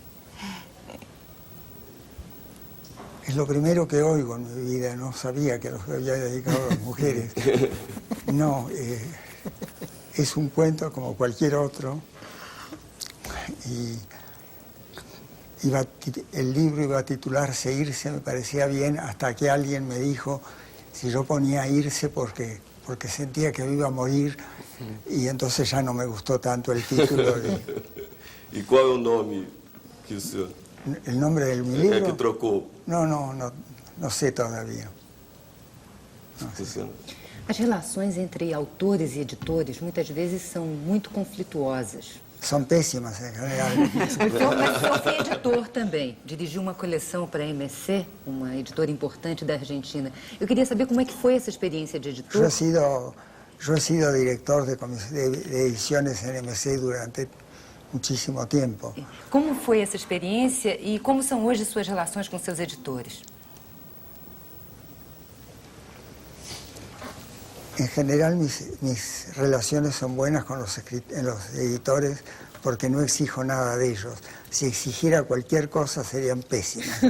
Es lo primero que oigo en mi vida, no sabía que los había dedicado a las mujeres. No, es un cuento como cualquier otro y el libro iba a titularse Irse, me parecía bien, hasta que alguien me dijo si yo ponía Irse porque sentía que iba a morir y entonces ya no me gustó tanto el título. E qual é o nome que o senhor... ¿El nombre de mi libro? que trocou? No sé todavía. As relações entre autores e editores muitas vezes são muito conflituosas. Son pésimas en general. Mas o senhor foi editor também, dirigiu uma coleção para a MSC, uma editora importante da Argentina. Eu queria saber como é que foi essa experiência de editor. Yo he sido director de ediciones en MSC durante muchísimo tiempo. Como foi essa experiência e como são hoje suas relações com seus editores? En general mis relaciones son buenas con los editores porque no exijo nada de ellos. Si exigiera cualquier cosa serían pésimas.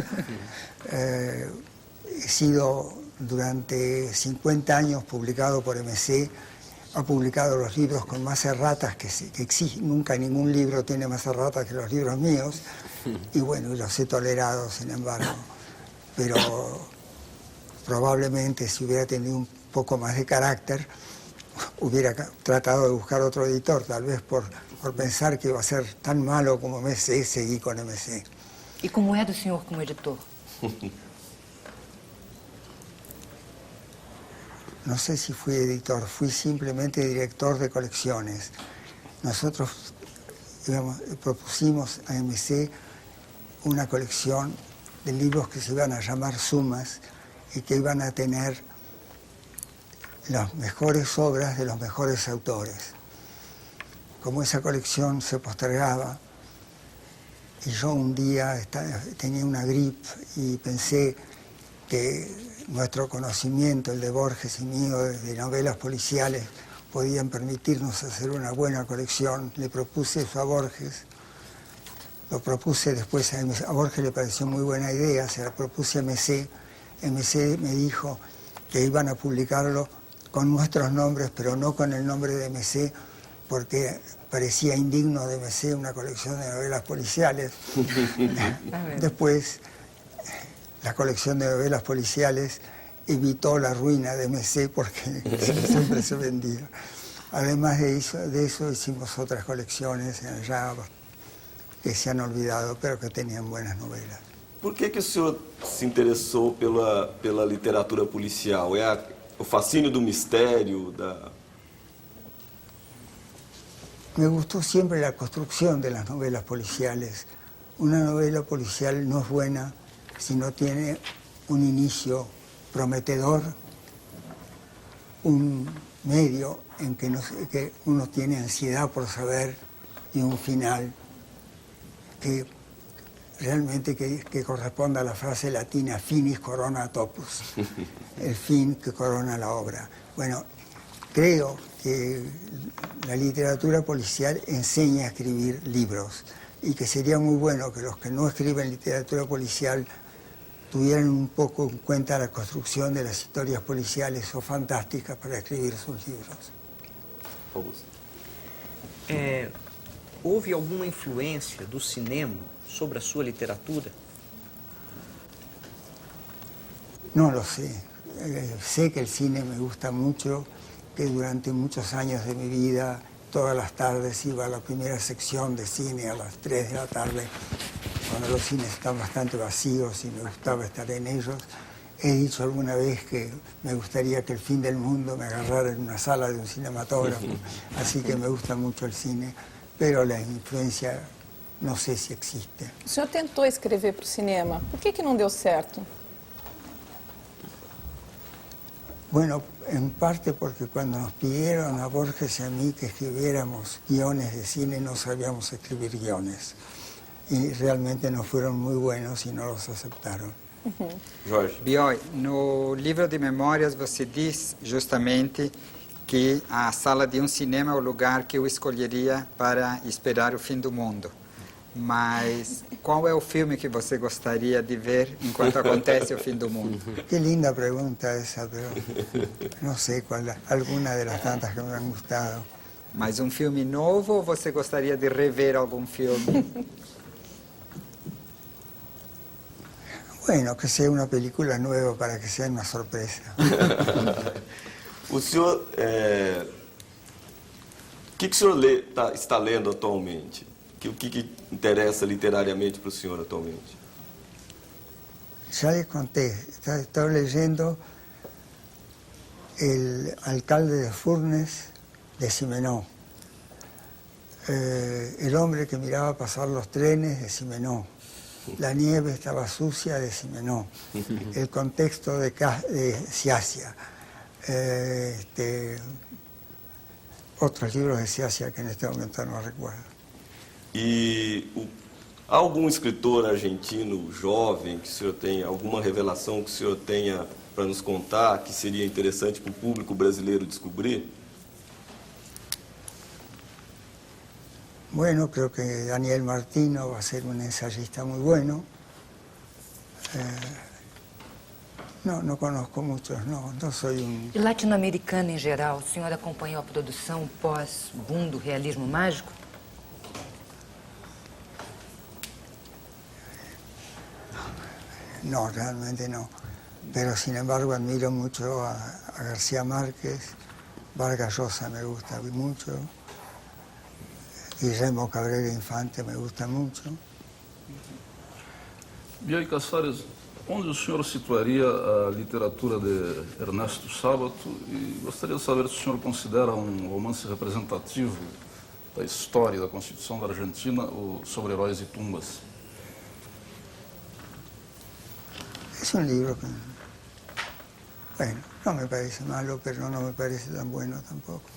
He sido durante 50 años publicado por MC, ha publicado los libros con más erratas que existen. Nunca ningún libro tiene más erratas que los libros míos. Y bueno, los he tolerado, sin embargo. Pero probablemente si hubiera tenido un poco más de carácter, hubiera tratado de buscar otro editor. Tal vez por pensar que iba a ser tan malo como MC, seguí con MC. E como é do senhor como editor? No sé si fui editor, fui simplemente director de colecciones. Nosotros propusimos a MC una colección de libros que se iban a llamar Sumas y que iban a tener las mejores obras de los mejores autores. Como esa colección se postergaba y yo un día tenía una gripe y pensé que nuestro conocimiento, el de Borges y mío, de novelas policiales, podían permitirnos hacer una buena colección. Le propuse eso a Borges, lo propuse después a Borges, le pareció muy buena idea, se la propuse a MC. MC me dijo que iban a publicarlo con nuestros nombres, pero no con el nombre de MC, porque parecía indigno de MC una colección de novelas policiales. Después, la colección de novelas policiales evitó la ruina de MC porque siempre se vendía. Además de eso hicimos otras colecciones ya que se han olvidado, pero que tenían buenas novelas. Por que o senhor se interessou pela literatura policial? É o fascínio do mistério, Me gustó siempre la construcción de las novelas policiales. Una novela policial no es buena si no tiene un inicio prometedor, un medio en que uno tiene ansiedad por saber y un final que realmente que corresponda a la frase latina finis corona topus, el fin que corona la obra. Bueno, creo que la literatura policial enseña a escribir libros y que sería muy bueno que los que no escriben literatura policial tuvieran un poco en cuenta la construcción de las historias policiales o fantásticas para escribir sus libros. Houve alguma influência do cinema sobre a sua literatura? No lo sé. Sé que el cine me gusta mucho, que durante muchos años de mi vida, todas las tardes iba a la primera sección de cine a las 3 de la tarde, cuando los cines están bastante vacíos y me gustaba estar en ellos. He dicho alguna vez que me gustaría que el fin del mundo me agarrara en una sala de un cinematógrafo, así que me gusta mucho el cine, pero la influencia não sei se existe. O senhor tentou escrever para o cinema, por que não deu certo? Bueno, en parte porque cuando nos pidieron a Borges y a mí que escribiéramos guiones de cine, no sabíamos escribir guiones. Y realmente no fueron muy buenos y no los aceptaron. Jorge. Bioy, no livro de memórias você diz justamente que a sala de um cinema é o lugar que eu escolheria para esperar o fim do mundo. Mas qual é o filme que você gostaria de ver enquanto acontece o fim do mundo? Qué linda pregunta esa, pero no sé cuál, alguna de las tantas que me han gustado. Mas um filme novo ou você gostaria de rever algum filme? Bueno, que sea una película nueva para que sea una sorpresa. O senhor, o que o senhor está lendo atualmente? O que interessa literariamente para o senhor atualmente? Ya les conté, estaba leyendo El alcalde de Furnes de Simenó, El hombre que miraba pasar los trenes de Simenó, La nieve estaba sucia de Simenó, El contexto de Siasia, otros libros de Siasia que en este momento no recuerdo. E há algum escritor argentino jovem que o senhor tenha, alguma revelação que o senhor tenha para nos contar que seria interessante para o público brasileiro descobrir? Bueno, creo que Daniel Martino va a ser un ensayista muy bueno. No, no conozco muchos, no soy un... E latino-americana em geral, o senhor acompanhou a produção pós-boom do realismo mágico? No, realmente no. Pero sin embargo admiro mucho a García Márquez, Vargas Llosa me gusta mucho, Guillermo Cabrera Infante me gusta mucho. Bia Casares, onde o senhor situaria a literatura de Ernesto Sábato? E gostaria de saber se o senhor considera um romance representativo da história da Constituição da Argentina, o Sobre Heróis e Tumbas. Es un libro que, bueno, no me parece malo, pero no me parece tan bueno tampoco.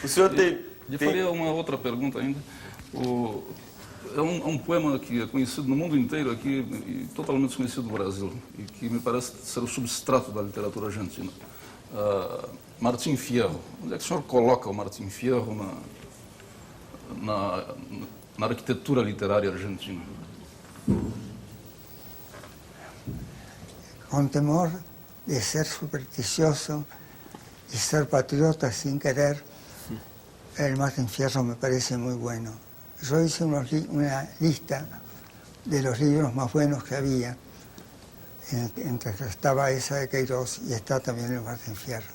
O senhor tem... E faria uma outra pergunta ainda. É um poema que é conhecido no mundo inteiro aqui e totalmente desconhecido no Brasil e que me parece ser o substrato da literatura argentina. Martim Fierro. Onde é que o senhor coloca o Martim Fierro na arquitetura literária argentina? Con temor de ser supersticioso y ser patriota sin querer, el Martín Fierro me parece muy bueno. Yo hice una lista de los libros más buenos que había, entre que estaba esa de Queiroz y está también el Martín Fierro.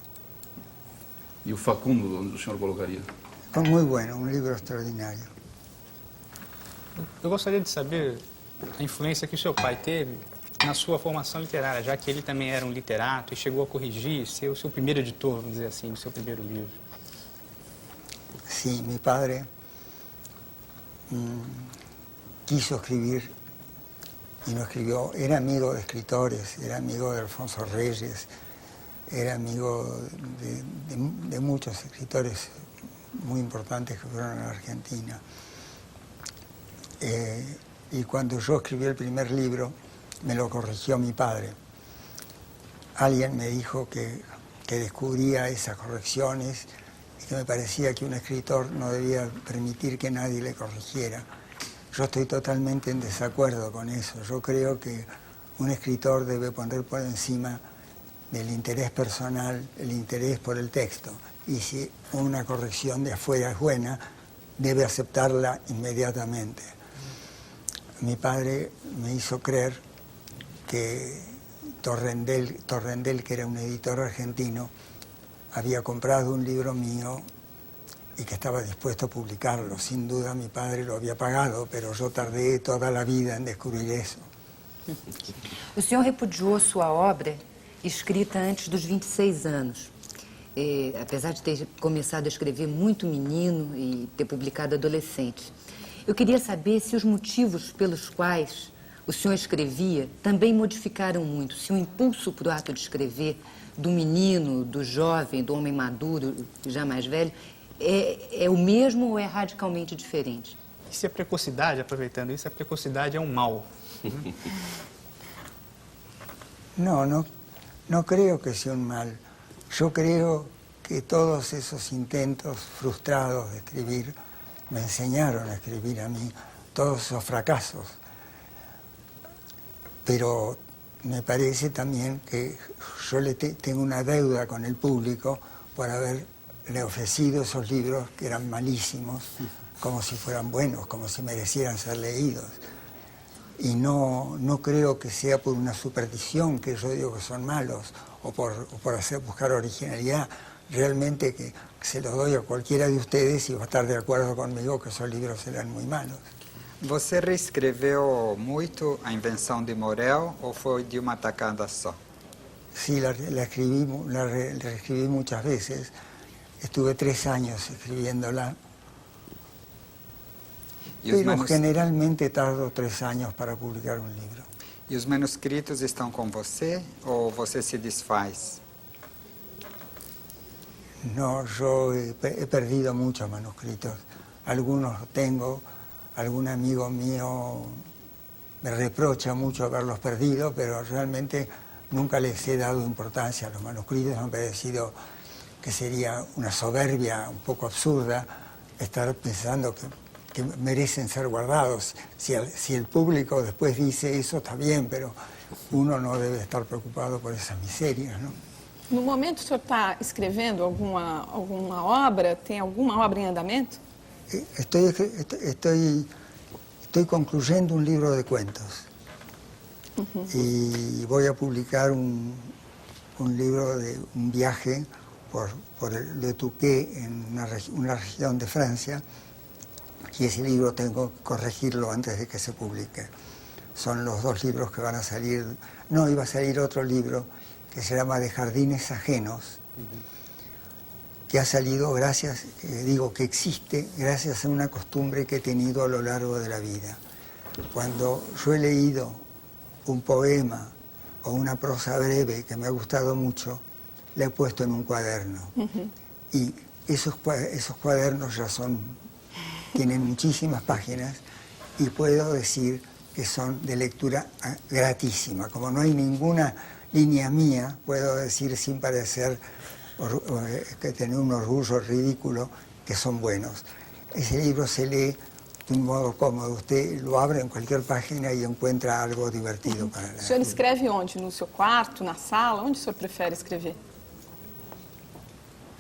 E o Facundo, onde o senhor colocaria? Muy bueno, un libro extraordinario. Eu gostaria de saber a influência que o seu pai teve na sua formação literária, já que ele também era um literato e chegou a corrigir, ser o seu primeiro editor, vamos dizer assim, do seu primeiro livro. Sí, mi padre quiso escribir y no escribió. Era amigo de escritores, era amigo de Alfonso Reyes, era amigo de muchos escritores muy importantes que fueron a la Argentina. Y cuando yo escribí el primer libro, me lo corrigió mi padre. Alguien me dijo que descubría esas correcciones y que me parecía que un escritor no debía permitir que nadie le corrigiera. Yo estoy totalmente en desacuerdo con eso. Yo creo que un escritor debe poner por encima del interés personal el interés por el texto. Y si una corrección de afuera es buena, debe aceptarla inmediatamente. Mi padre me hizo creer que Torrendel, que era un editor argentino, había comprado un libro mío y que estaba dispuesto a publicarlo. Sin duda mi padre lo había pagado, pero yo tardé toda la vida en descubrir eso. O senhor repudiou sua obra escrita antes dos 26 anos. Apesar de ter começado a escrever muito menino e ter publicado adolescente. Eu queria saber se os motivos pelos quais o senhor escrevia também modificaram muito. Se o impulso para o ato de escrever do menino, do jovem, do homem maduro, já mais velho, é o mesmo ou é radicalmente diferente? E se a precocidade, aproveitando isso, a precocidade é um mal? No creo que sea un mal. Yo creo que todos esos intentos frustrados de escribir me enseñaron a escribir a mí, todos esos fracasos. Pero me parece también que yo tengo una deuda con el público por haberle ofrecido esos libros que eran malísimos, como si fueran buenos, como si merecieran ser leídos. Y no creo que sea por una superstición que yo digo que son malos o por buscar originalidad. Realmente que se los doy a cualquiera de ustedes y va a estar de acuerdo conmigo que esos libros eran muy malos. Você reescreveu muito a Invenção de Morel ou foi de uma tacada só? Sí, la reescribí muchas veces. Estuve 3 años escribiéndola. Pero generalmente tardo 3 años para publicar un libro. E os manuscritos estão com você ou você se desfaz? No, yo he perdido muchos manuscritos. Algunos tengo, algún amigo mío me reprocha mucho haberlos perdido, pero realmente nunca les he dado importancia a los manuscritos. Me han parecido que sería una soberbia un poco absurda estar pensando que merecen ser guardados. Si el público después dice eso está bien, pero uno no debe estar preocupado por esas miserias, ¿no? No momento, o senhor está escrevendo alguma obra? Tem alguma obra em andamento? Estoy concluyendo un libro de cuentos y voy a publicar un libro de un viaje por el Le Touquet, en una región de Francia, y ese libro tengo que corregirlo antes de que se publique. Son los dos libros que van a salir. No, iba a salir otro libro que se llama De Jardines Ajenos, que ha salido gracias, que existe gracias a una costumbre que he tenido a lo largo de la vida. Cuando yo he leído un poema o una prosa breve que me ha gustado mucho, la he puesto en un cuaderno. Y esos cuadernos ya tienen muchísimas páginas y puedo decir que son de lectura gratísima. Como no hay ninguna línea mía, puedo decir sin parecer que tener un orgullo ridículo, que son buenos. Ese libro se lee de un modo cómodo. Usted lo abre en cualquier página y encuentra algo divertido para leer. O senhor escreve onde? No seu quarto, na sala? Onde o senhor prefere escrever?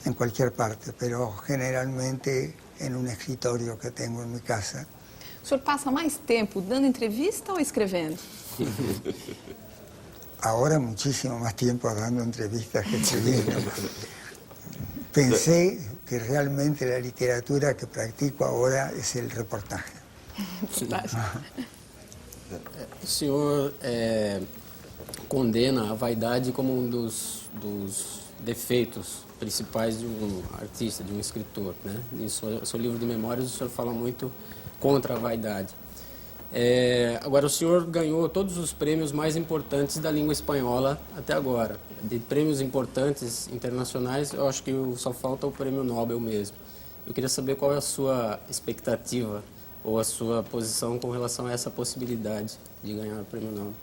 En cualquier parte, pero generalmente en un escritorio que tengo en mi casa. O senhor passa mais tempo dando entrevista ou escrevendo? Ahora muchísimo más tiempo dando entrevistas que escribiendo. Pensé que realmente la literatura que practico ahora es el reportaje. O senhor condena a vaidade como um dos defeitos principais de um artista, de um escritor, né? Em seu livro de memórias, o senhor fala muito contra a vaidade. Agora, o senhor ganhou todos os prêmios mais importantes da língua espanhola até agora. De prêmios importantes internacionais, eu acho que só falta o prêmio Nobel mesmo. Eu queria saber qual é a sua expectativa ou a sua posição com relação a essa possibilidade de ganhar o prêmio Nobel.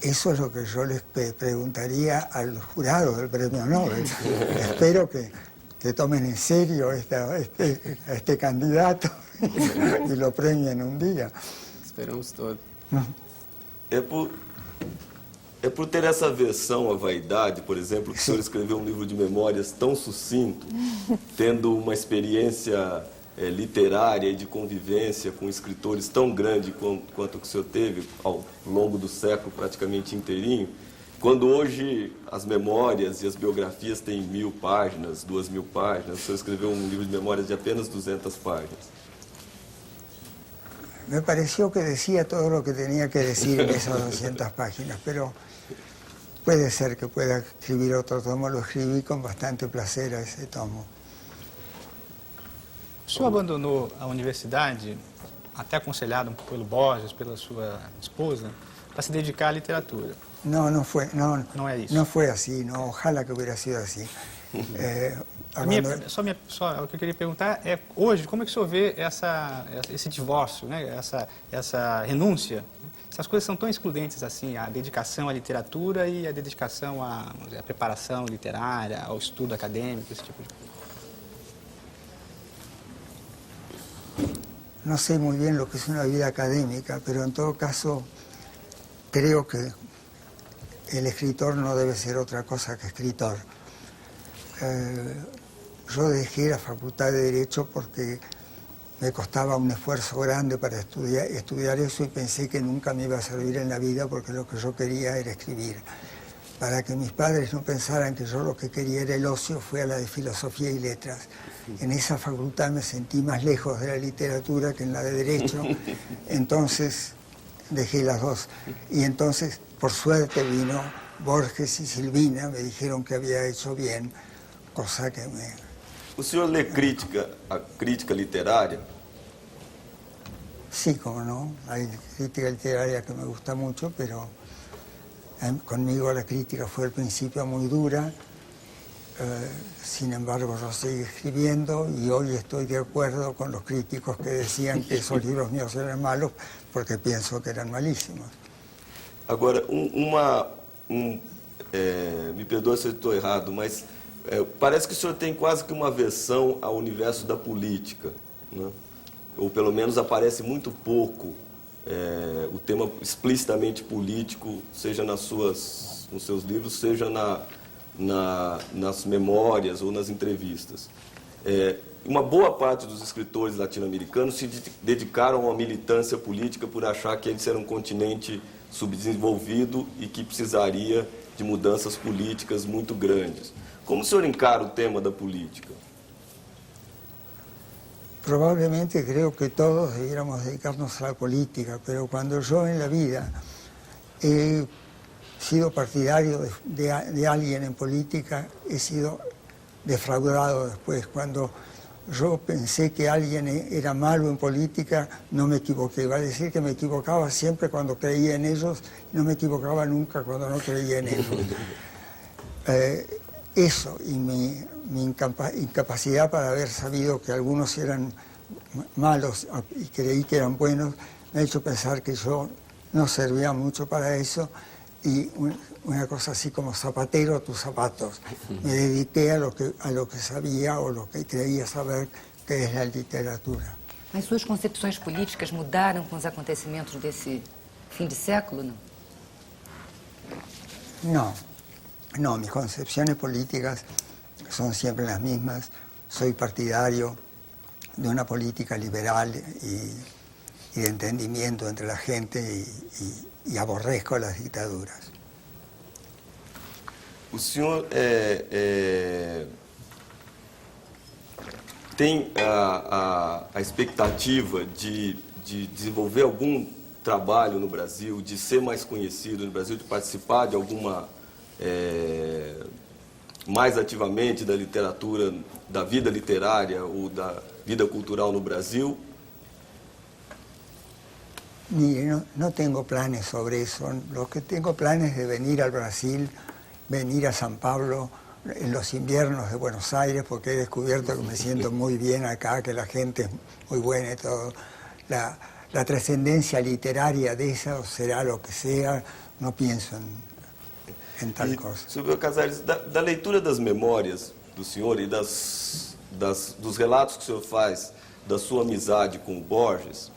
Eso es lo que yo les preguntaría al jurado del premio Nobel. Espero que tomen en serio este candidato y lo premien un día. Esperamos todos. É por ter essa aversão à vaidade, por exemplo, que o senhor escreveu um livro de memórias tão sucinto, tendo uma experiência literária e de convivência com escritores tão grande quanto o que o senhor teve ao longo do século praticamente inteirinho, quando hoje as memórias e as biografias têm 1000 páginas, 2000 páginas, o senhor escreveu um livro de memórias de apenas 200 páginas. Me pareció que decía todo lo que tenía que decir en esas 200 páginas, pero puede ser que pueda escribir otro tomo. Lo escribí con bastante placer a ese tomo. O senhor abandonou a universidade, até aconselhado pelo Borges, pela sua esposa, para se dedicar à literatura. No es eso. No fue así, ojalá que hubiera sido así. O que eu queria perguntar é, hoje, como é que o senhor vê esse divórcio, né? essa renúncia? Se as coisas são tão excludentes assim, a dedicação à literatura e a dedicação à preparação literária, ao estudo acadêmico, esse tipo de coisa. No sé muy bien lo que es una vida académica, pero en todo caso creo que el escritor no debe ser otra cosa que escritor. Yo dejé la Facultad de Derecho porque me costaba un esfuerzo grande para estudiar eso y pensé que nunca me iba a servir en la vida porque lo que yo quería era escribir. Para que mis padres no pensaran que yo lo que quería era el ocio, fui a la de Filosofía y Letras. En esa facultad me sentí más lejos de la literatura que en la de Derecho, entonces dejé las dos. Y entonces, por suerte, vino Borges y Silvina, me dijeron que había hecho bien, cosa que me... O senhor lê a crítica literária? Sí, como no, hay crítica literaria que me gusta mucho, pero conmigo la crítica fue al principio muy dura. Sin embargo, yo seguí escribiendo y hoy estoy de acuerdo con los críticos que decían que esos libros míos eran malos porque pienso que eran malísimos. Agora, me perdoe se eu estou errado, mas parece que o senhor tem quase que uma aversão ao universo da política, né? Ou pelo menos aparece muito pouco o tema explicitamente político, seja nos seus livros, seja nas memórias ou nas entrevistas. Uma boa parte dos escritores latino-americanos se dedicaram a uma militância política por achar que esse era um continente subdesenvolvido e que precisaria de mudanças políticas muito grandes. Como o senhor encara o tema da política? Probablemente creo que todos debiéramos dedicarnos a la política, pero cuando yo en la vida he sido partidario de alguien en política, he sido defraudado después. Cuando yo pensé que alguien era malo en política, no me equivoqué. Va a decir que me equivocaba siempre cuando creía en ellos, y no me equivocaba nunca cuando no creía en ellos. Eso y mi incapacidad para haber sabido que algunos eran malos y creí que eran buenos, me ha hecho pensar que yo no servía mucho para eso, y una cosa así como zapatero a tus zapatos. Me dediqué a lo que sabía o lo que creía saber, que es la literatura. Mas suas concepções políticas mudaram com os acontecimentos desse fim de século, não? No, mis concepciones políticas son siempre las mismas. Soy partidario de una política liberal y de entendimiento entre la gente, y aborrezco las dictaduras. O senhor tem a expectativa de desenvolver algum trabalho no Brasil, de ser mais conhecido no Brasil, de participar de alguma... mais ativamente da literatura, da vida literária ou da vida cultural no Brasil? Mire, no tengo planes sobre eso. Lo que tengo planes de venir al Brasil, venir a San Pablo en los inviernos de Buenos Aires, porque he descubierto que me siento muy bien acá, que la gente es muy buena y todo. La trascendencia literaria de eso será lo que sea, no pienso en tal cosa. Silvio Casares, da leitura das memórias do senhor e dos relatos que o senhor faz da sua amizade com o Borges,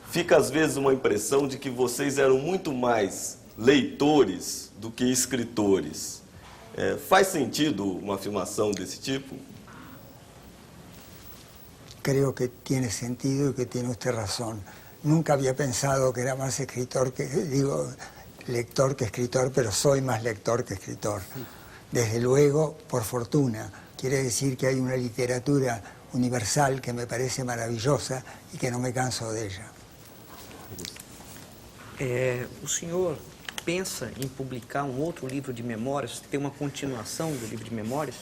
fica às vezes uma impressão de que vocês eram muito mais leitores do que escritores. Faz sentido uma afirmação desse tipo? Creo que tiene sentido y que tiene usted razón. Nunca había pensado que era más lector que escritor, pero soy más lector que escritor. Desde luego, por fortuna. Quiere decir que hay una literatura universal que me parece maravillosa y que no me canso de ella. O senhor pensa em publicar um outro livro de memórias, ter uma continuação do livro de memórias?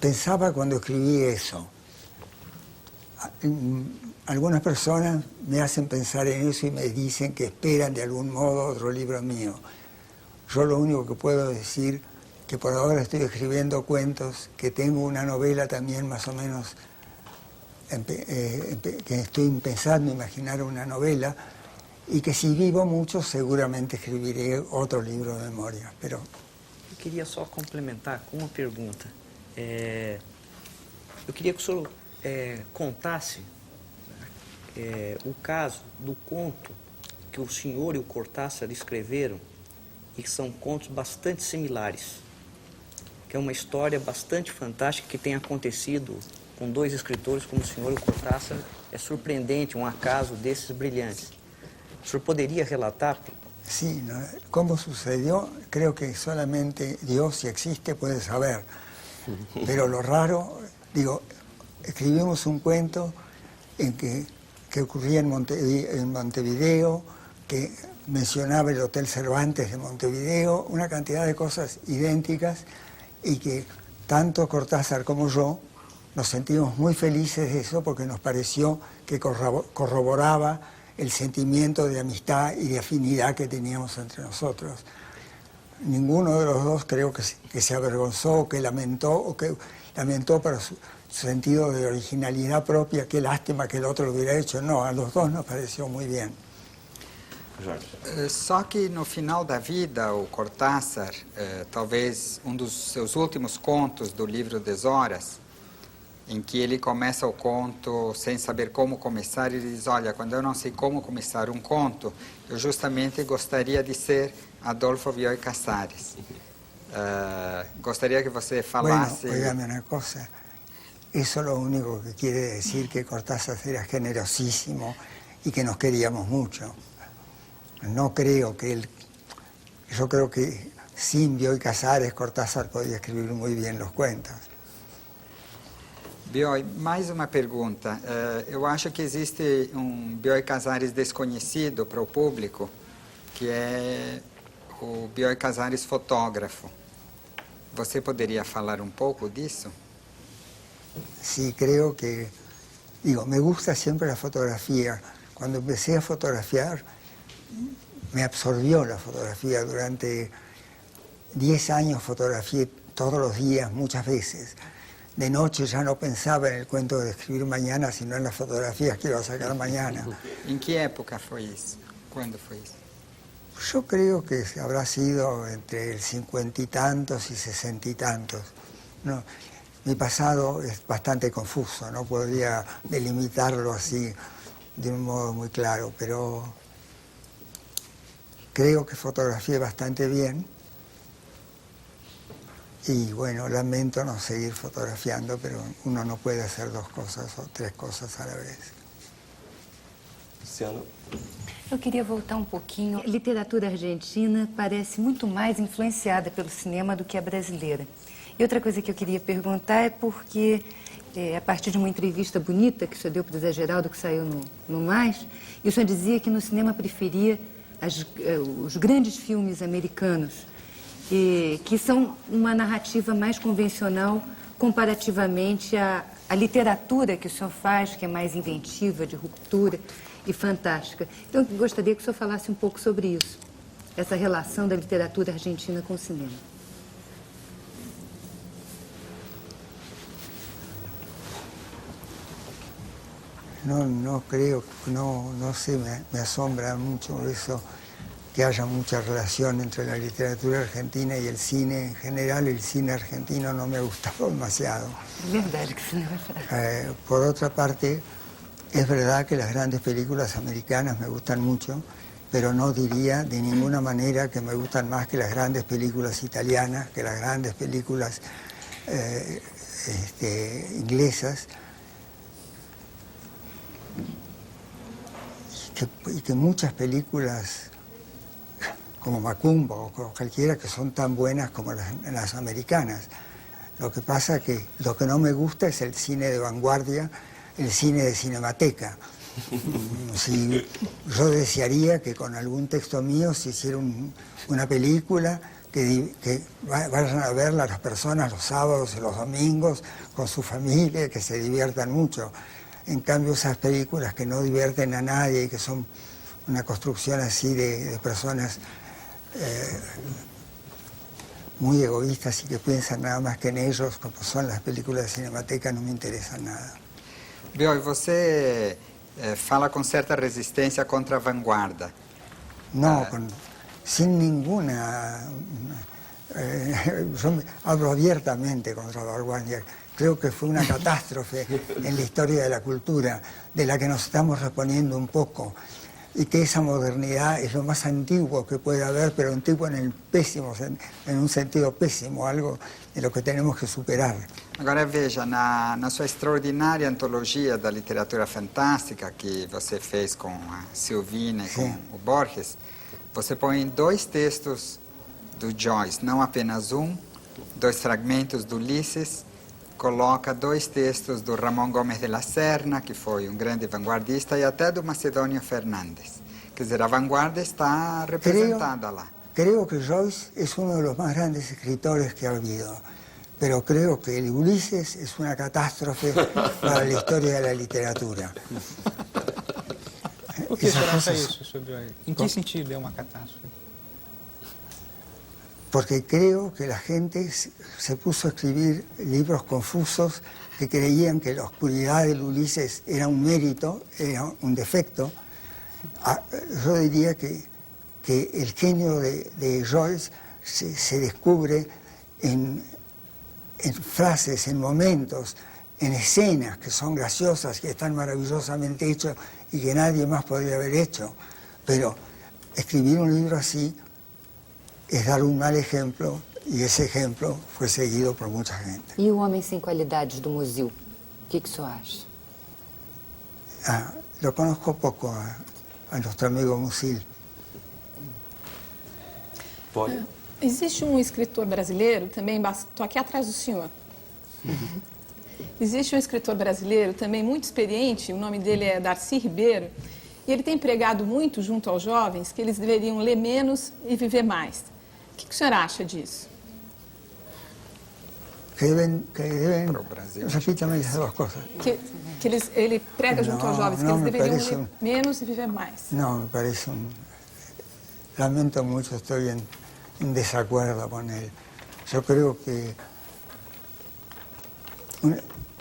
Pensaba cuando escribí eso. Algunas personas me hacen pensar en eso y me dicen que esperan de algún modo otro libro mío. Yo lo único que puedo decir que por ahora estoy escribiendo cuentos, que tengo una novela también más o menos, que estoy empezando a imaginar una novela, y que si vivo mucho seguramente escribiré otro libro de memoria. Pero eu queria só complementar com uma pergunta. Eu queria que o senhor contasse o caso do conto que o senhor e o Cortázar escreveram, e que são contos bastante similares, que é uma história bastante fantástica que tem acontecido com dois escritores como o senhor e o Cortázar. É surpreendente um acaso desses brilhantes. O senhor poderia relatar? sí, ¿no? ¿Cómo sucedió? Creo que solamente Dios, si existe, puede saber. Pero lo raro, escribimos un cuento que ocurría en Montevideo, que mencionaba el Hotel Cervantes de Montevideo, una cantidad de cosas idénticas, y que tanto Cortázar como yo nos sentimos muy felices de eso, porque nos pareció que corroboraba el sentimiento de amistad y de afinidad que teníamos entre nosotros. Ninguno de los dos creo que se avergonzó, que lamentó para su sentido de originalidad propia, qué lástima que el otro lo hubiera hecho. No, a los dos nos pareció muy bien. Só que no final da vida, o Cortázar, talvez um dos seus últimos contos do livro Deshoras, em que ele começa o conto sem saber como começar. Ele diz, olha, quando eu não sei como começar um conto, eu justamente gostaria de ser Adolfo Bioy Casares. Gostaria que você falasse... Bueno, oígame una cosa. Eso lo único que quiere decir que Cortázar era generosísimo y que nos queríamos mucho. No creo que él... Yo creo que sin Bioy Casares, Cortázar podía escribir muy bien los cuentos. Bioy, mais uma pergunta. Eu acho que existe Bioy Casares desconhecido para o público, que é o Bioy Casares fotógrafo. Você poderia falar un poco disso? Sí, creo que... Digo, me gusta siempre la fotografía. Cuando empecé a fotografiar, me absorbió la fotografía. Durante 10 años fotografié todos los días, muchas veces. De noche ya no pensaba en el cuento de escribir mañana, sino en las fotografías que iba a sacar mañana. Em que época foi isso? Quando foi isso? Yo creo que habrá sido entre el 50 y tantos y 60 y tantos. No, mi pasado es bastante confuso, no podría delimitarlo así de un modo muy claro, pero creo que fotografié bastante bien. Y bueno, lamento no seguir fotografiando, pero uno no puede hacer 2 cosas o 3 cosas a la vez. Luciano? Eu queria voltar um pouquinho. A literatura argentina parece muito mais influenciada pelo cinema do que a brasileira. E outra coisa que eu queria perguntar é porque, a partir de uma entrevista bonita que o senhor deu para o Zé Geraldo, que saiu no Mais, e o senhor dizia que no cinema preferia os grandes filmes americanos, que são uma narrativa mais convencional comparativamente à literatura que o senhor faz, que é mais inventiva, de ruptura e fantástica. Então, eu gostaria que o senhor falasse um pouco sobre isso, essa relação da literatura argentina com o cinema. No creo, no sé, me asombra mucho eso, que haya mucha relación entre la literatura argentina y el cine. En general, el cine argentino no me ha gustado demasiado. Es verdad que se me Por otra parte, es verdad que las grandes películas americanas me gustan mucho, pero no diría de ninguna manera que me gustan más que las grandes películas italianas, que las grandes películas inglesas. Y que muchas películas como Macumba o cualquiera que son tan buenas como las americanas. Lo que pasa que lo que no me gusta es el cine de vanguardia, el cine de cinemateca. Yo desearía que con algún texto mío se hiciera una película que vayan a verla las personas los sábados y los domingos con su familia, que se diviertan mucho. En cambio, esas películas que no divierten a nadie y que son una construcción así de personas muy egoístas y que piensan nada más que en ellos, como son las películas de cinemateca, no me interesan nada. Bioy, você fala com certa resistência contra a vanguarda. No, sin ninguna... yo hablo abiertamente contra la vanguardia. Creo que fue una catástrofe en la historia de la cultura, de la que nos estamos reponiendo un poco, y que esa modernidad es lo más antiguo que puede haber, pero antiguo en un sentido pésimo, algo de lo que tenemos que superar. Agora veja, na sua extraordinária antologia da literatura fantástica que você fez com a Silvina e com o Borges, você põe 2 textos do Joyce, não apenas 2 fragmentos do Ulisses, coloca 2 textos do Ramón Gómez de la Serna, que foi grande vanguardista, e até do Macedônio Fernandes. Quer dizer, a vanguarda está representada lá. Creo que Joyce es uno de los más grandes escritores que ha habido, pero creo que el Ulises es una catástrofe para la historia de la literatura. Por que você acha isso, Sr. Bioy? Em que sentido é uma catástrofe? Porque creo que la gente se puso a escribir libros confusos que creían que la oscuridad del Ulises era un mérito, era un defecto. Yo diría que el genio de Joyce se descubre en frases, en momentos, en escenas que son graciosas, que están maravillosamente hechas y que nadie más podría haber hecho. Pero escribir un libro así es dar un mal ejemplo, y ese ejemplo fue seguido por mucha gente. E O Homem Sem Qualidades, do Musil? O que o senhor acha? Lo conozco poco a nuestro amigo Musil. Pode? Existe um escritor brasileiro também, estou aqui atrás do senhor. Existe um escritor brasileiro também muito experiente, o nome dele é Darcy Ribeiro, e ele tem pregado muito junto aos jovens que eles deveriam ler menos e viver mais. O que o senhor acha disso? Que deben Pro Brasil. repítame esas dos cosas. Ele prega junto aos jovens que não, eles me deveriam parece ler menos e viver mais. No, me parece lamento mucho, estoy en desacuerdo con él. Yo creo que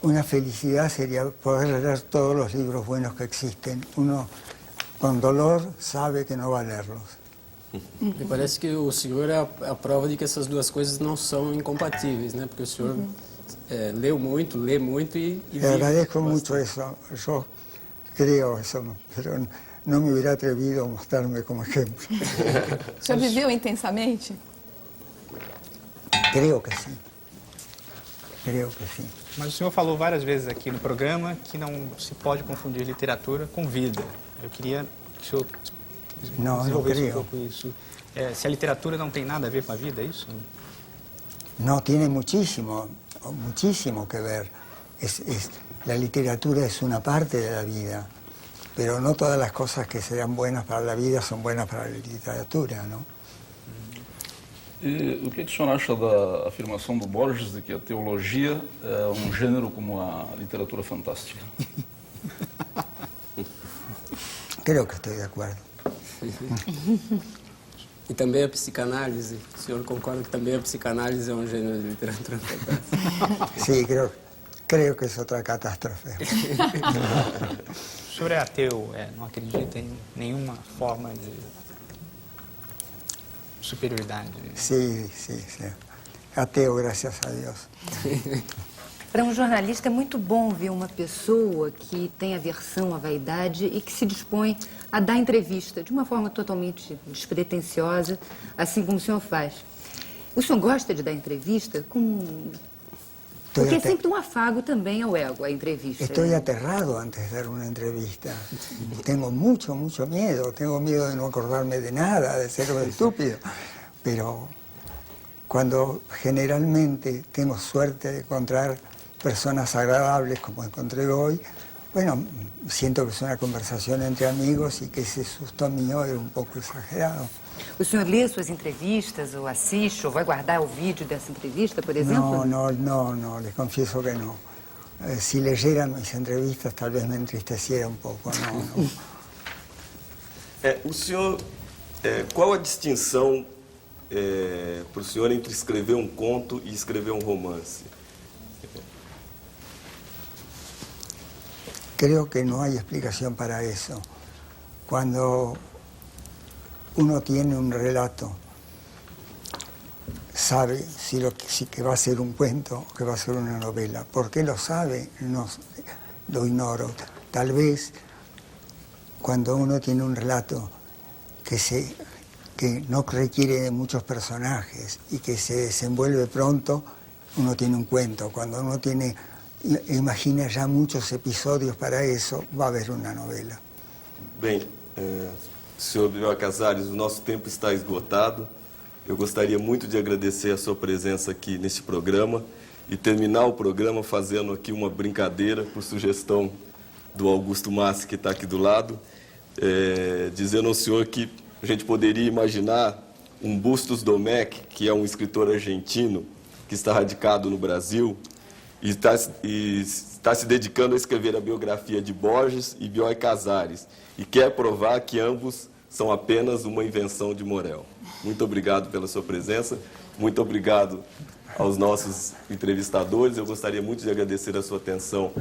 una felicidad sería poder leer todos los libros buenos que existen. Uno, con dolor, sabe que no va a leerlos. Me parece que o senhor é a prova de que essas duas coisas não são incompatíveis, né? Porque o senhor lê muito y Le vive agradezco bastante. mucho eso. Yo creo eso, pero no me hubiera atrevido a mostrarme como ejemplo. O senhor viveu intensamente? Creo que sí. Creo que sí. Mas o senhor falou várias vezes aqui no programa que não se pode confundir literatura com vida. Eu queria que o senhor desenvolvesse um pouco isso. Se a literatura não tem nada a ver com a vida, é isso? No, tiene muchísimo que ver. La literatura es una parte de la vida, pero no todas las cosas que serán buenas para la vida son buenas para la literatura, ¿no? E o que o senhor acha da afirmação do Borges de que a teologia é um gênero como a literatura fantástica? Creo que estoy de acuerdo. E também a psicanálise. O senhor concorda que também a psicanálise é um gênero de literatura fantástica? Sí, creo que es otra catástrofe. O senhor é ateu, não acredita em nenhuma forma de superioridade? Sí. Ateo, gracias a Dios. Para um jornalista é muito bom ver uma pessoa que tem aversão à vaidade e que se dispõe a dar entrevista de uma forma totalmente despretensiosa, assim como o senhor faz. O senhor gosta de dar entrevista porque é sempre um afago também ao ego, a entrevista. Estoy aterrado antes de dar una entrevista. Tengo mucho miedo. Tengo miedo de no acordarme de nada, de ser un estúpido. Pero cuando generalmente tengo suerte de encontrar personas agradables como encontré hoy, bueno, siento que es una conversación entre amigos y que ese susto mío era un poco exagerado. O senhor lê suas entrevistas, ou assiste, ou vai guardar o vídeo dessa entrevista, por exemplo? No, les confieso que no. Si leyeran mis entrevistas, tal vez me entristeciera un poco. No. O senhor, qual a distinção para o senhor entre escrever um conto e escrever um romance? Creo que no hay explicación para eso. Cuando uno tiene un relato, sabe si que va a ser un cuento o que va a ser una novela. ¿Por qué lo sabe? No, lo ignoro. Tal vez cuando uno tiene un relato que no requiere de muchos personajes y que se desenvuelve pronto, uno tiene un cuento. Cuando uno imagina já muitos episódios para isso, vai haver uma novela. Bem, senhor Bioy Casares, o nosso tempo está esgotado. Eu gostaria muito de agradecer a sua presença aqui neste programa e terminar o programa fazendo aqui uma brincadeira por sugestão do Augusto Massi, que está aqui do lado, dizendo ao senhor que a gente poderia imaginar um Bustos Domecq, que é um escritor argentino que está radicado no Brasil, e está se dedicando a escrever a biografia de Borges e Bioy Casares, e quer provar que ambos são apenas uma invenção de Morel. Muito obrigado pela sua presença, muito obrigado aos nossos entrevistadores. Eu gostaria muito de agradecer a sua atenção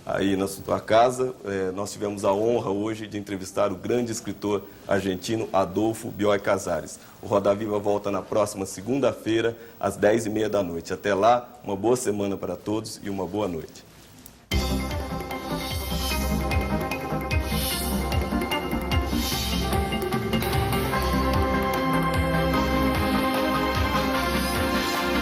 aí na sua casa. Nós tivemos a honra hoje de entrevistar o grande escritor argentino Adolfo Bioy Casares. O Roda Viva volta na próxima segunda-feira, às 10h30 da noite. Até lá, uma boa semana para todos e uma boa noite.